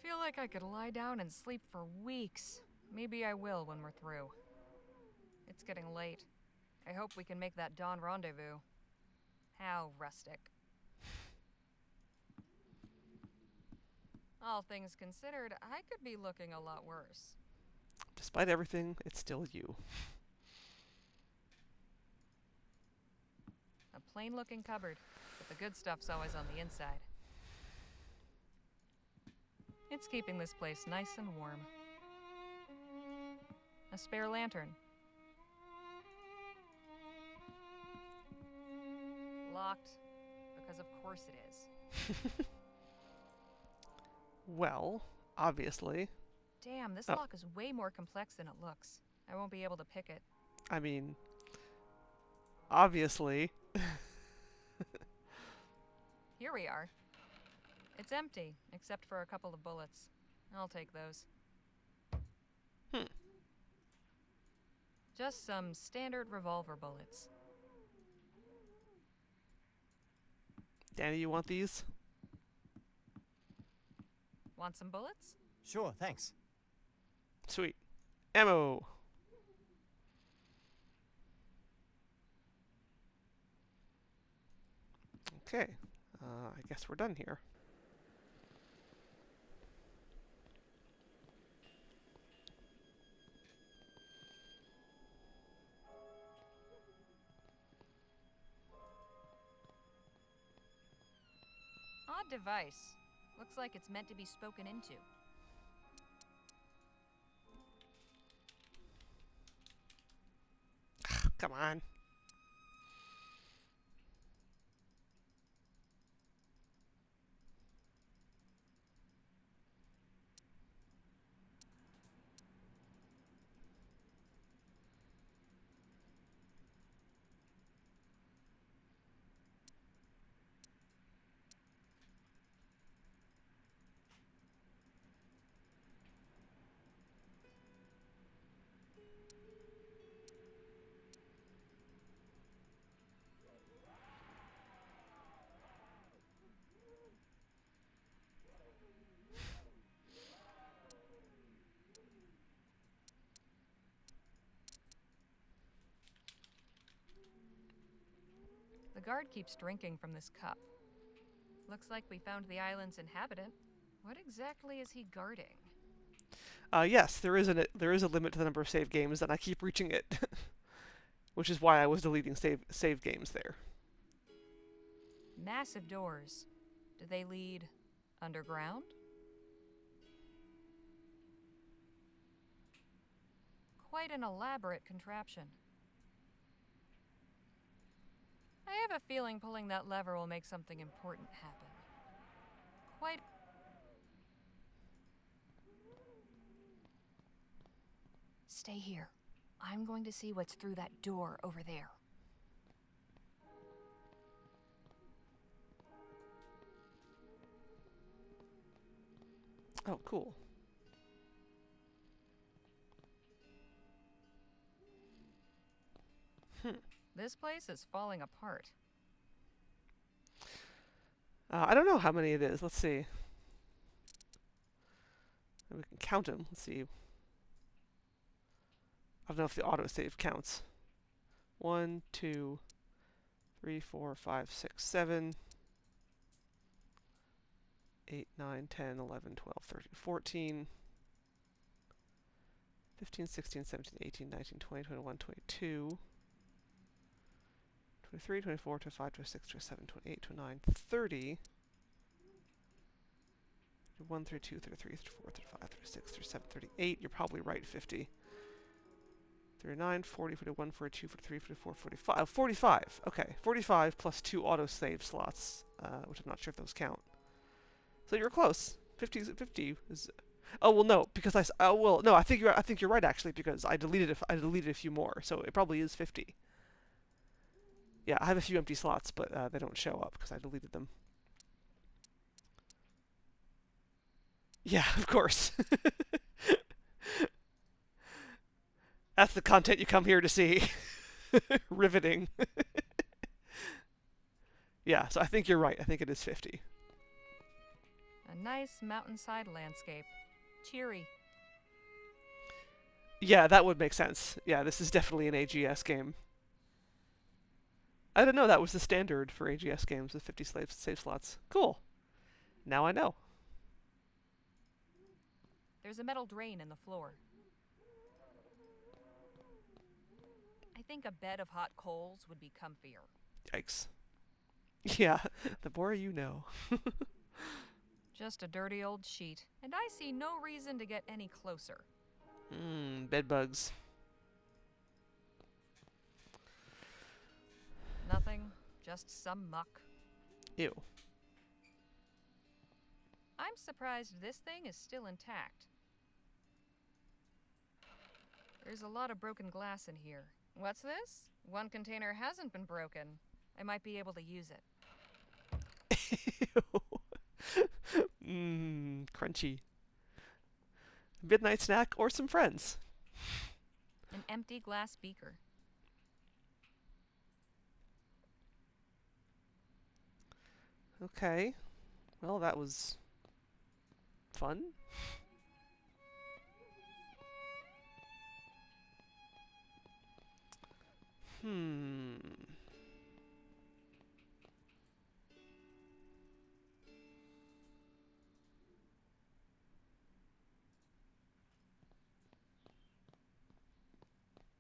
Feel like I could lie down and sleep for weeks. Maybe I will when we're through. It's getting late. I hope we can make that dawn rendezvous. How rustic. All things considered, I could be looking a lot worse. Despite everything, it's still you. A plain-looking cupboard, but the good stuff's always on the inside. It's keeping this place nice and warm. A spare lantern. Locked, because of course it is. Well, obviously. Damn, this lock is way more complex than it looks. I won't be able to pick it. I mean, obviously. Here we are. It's empty, except for a couple of bullets. I'll take those. Just some standard revolver bullets. Danny, you want these? Want some bullets? Sure, thanks. Sweet. Ammo! Okay. I guess we're done here. Odd device. Looks like it's meant to be spoken into. Come on. The guard keeps drinking from this cup. Looks like we found the island's inhabitant. What exactly is he guarding? Yes, there is a limit to the number of save games, and I keep reaching it, which is why I was deleting save games there. Massive doors. Do they lead underground? Quite an elaborate contraption. I have a feeling pulling that lever will make something important happen. Quite... Stay here. I'm going to see what's through that door over there. Oh, cool. This place is falling apart. I don't know how many it is. Let's see. We can count them. Let's see. I don't know if the autosave counts. 1, 2, 3, 4, 5, 6, 7, 8, 9, 10, 11, 12, 13, 14, 15, 16, 17, 18, 19, 20, 21, 22, 23, 24, 25, 26, 27, 28, 29, 30, 31, 32, 33, 34, 35, 36, 37, 38. You're probably right, 50. 39, 40, 41, 42, 43, 44, 45. 45. Okay, 45 plus 2 autosave slots, which I'm not sure if those count. So you're close. 50 is. Oh well, no, because no. I think you're right actually, because I deleted a few more, so it probably is 50. Yeah, I have a few empty slots, but they don't show up because I deleted them. Yeah, of course. That's the content you come here to see. Riveting. Yeah, so I think you're right. I think it is 50. A nice mountainside landscape. Cheery. Yeah, that would make sense. Yeah, this is definitely an AGS game. I didn't know that was the standard for AGS games with 50 save slots. Cool. Now I know. There's a metal drain in the floor. I think a bed of hot coals would be comfier. Yikes. Yeah, the more you know. Just a dirty old sheet, and I see no reason to get any closer. Bed bugs. Nothing, just some muck. Ew. I'm surprised this thing is still intact. There's a lot of broken glass in here. What's this? One container hasn't been broken. I might be able to use it. Crunchy. Midnight snack or some friends. An empty glass beaker. Okay. Well, that was fun.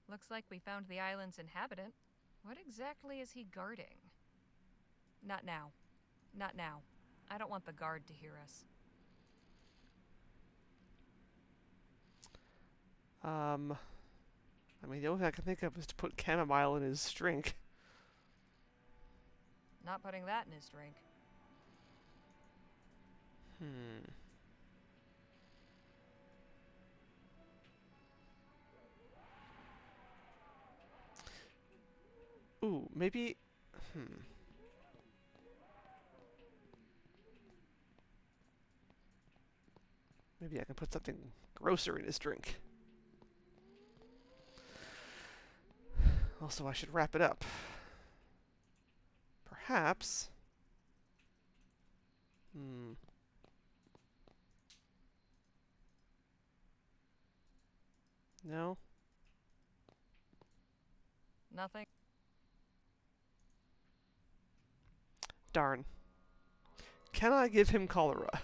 Looks like we found the island's inhabitant. What exactly is he guarding? Not now. Not now. I don't want the guard to hear us. I mean, the only thing I can think of is to put chamomile in his drink. Not putting that in his drink. Ooh, maybe... Maybe I can put something grosser in his drink. Also, I should wrap it up. Perhaps... No? Nothing. Darn. Can I give him cholera?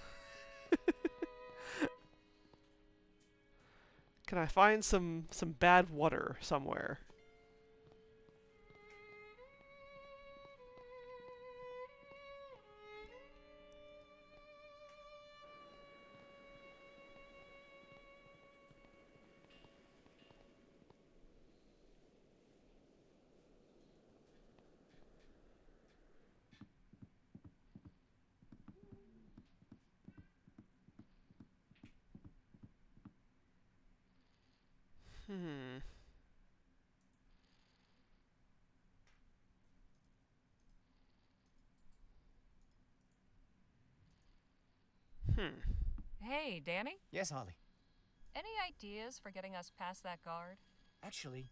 Can I find some bad water somewhere? Hey, Danny? Yes, Holly. Any ideas for getting us past that guard? Actually,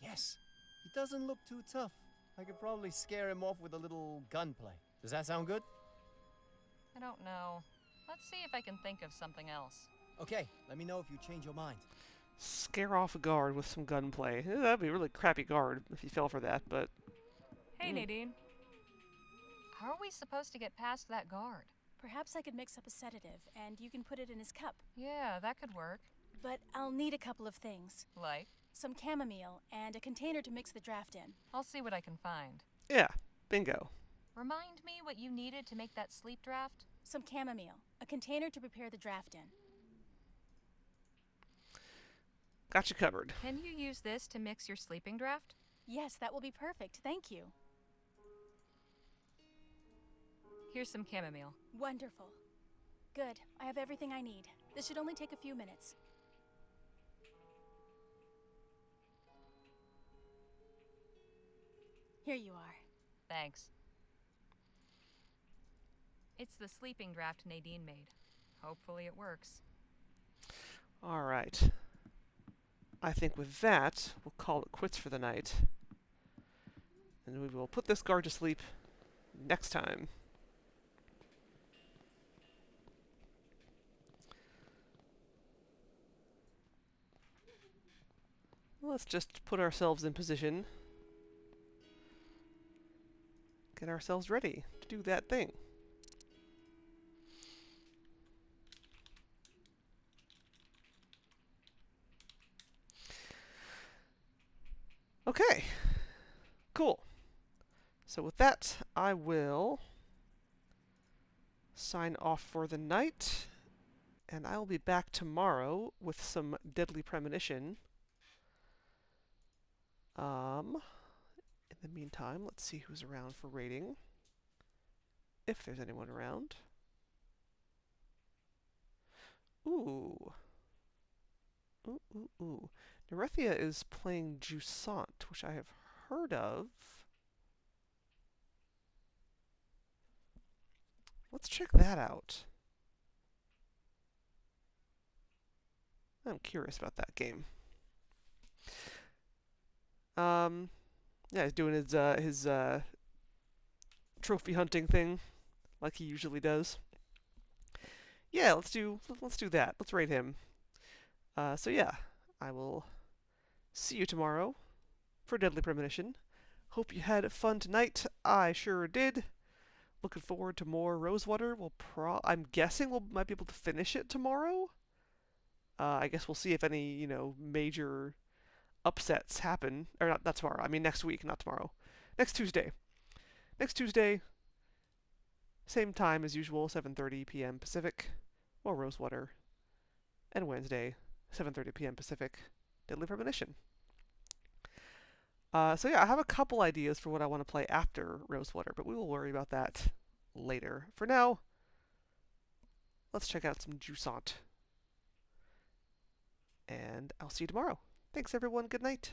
yes. He doesn't look too tough. I could probably scare him off with a little gunplay. Does that sound good? I don't know. Let's see if I can think of something else. Okay, let me know if you change your mind. Scare off a guard with some gunplay. That'd be a really crappy guard if you fell for that, but... Hey, Nadine. How are we supposed to get past that guard? Perhaps I could mix up a sedative, and you can put it in his cup. Yeah, that could work. But I'll need a couple of things. Like? Some chamomile, and a container to mix the draft in. I'll see what I can find. Yeah, bingo. Remind me what you needed to make that sleep draft? Some chamomile, a container to prepare the draft in. Got you covered. Can you use this to mix your sleeping draft? Yes, that will be perfect. Thank you. Here's some chamomile. Wonderful. Good. I have everything I need. This should only take a few minutes. Here you are. Thanks. It's the sleeping draft Nadine made. Hopefully it works. All right. I think with that, we'll call it quits for the night. And we will put this guard to sleep next time. Let's just put ourselves in position. Get ourselves ready to do that thing. Okay. Cool. So with that, I will sign off for the night. And I will be back tomorrow with some Deadly Premonition. In the meantime, let's see who's around for raiding. If there's anyone around. Ooh. Ooh, ooh, ooh. Nerethia is playing Jusant, which I have heard of. Let's check that out. I'm curious about that game. Yeah, he's doing his trophy hunting thing, like he usually does. Yeah, let's do that. Let's raid him. So yeah, I will see you tomorrow for Deadly Premonition. Hope you had fun tonight. I sure did. Looking forward to more Rosewater. I'm guessing might be able to finish it tomorrow. I guess we'll see if any, major upsets happen. Or not tomorrow. I mean next week, not tomorrow. Next Tuesday. Next Tuesday, same time as usual, 7:30 p.m. Pacific, or Rosewater. And Wednesday, 7:30 p.m. Pacific, Deadly Premonition. So yeah, I have a couple ideas for what I want to play after Rosewater, but we will worry about that later. For now, let's check out some Jusant. And I'll see you tomorrow. Thanks everyone, good night.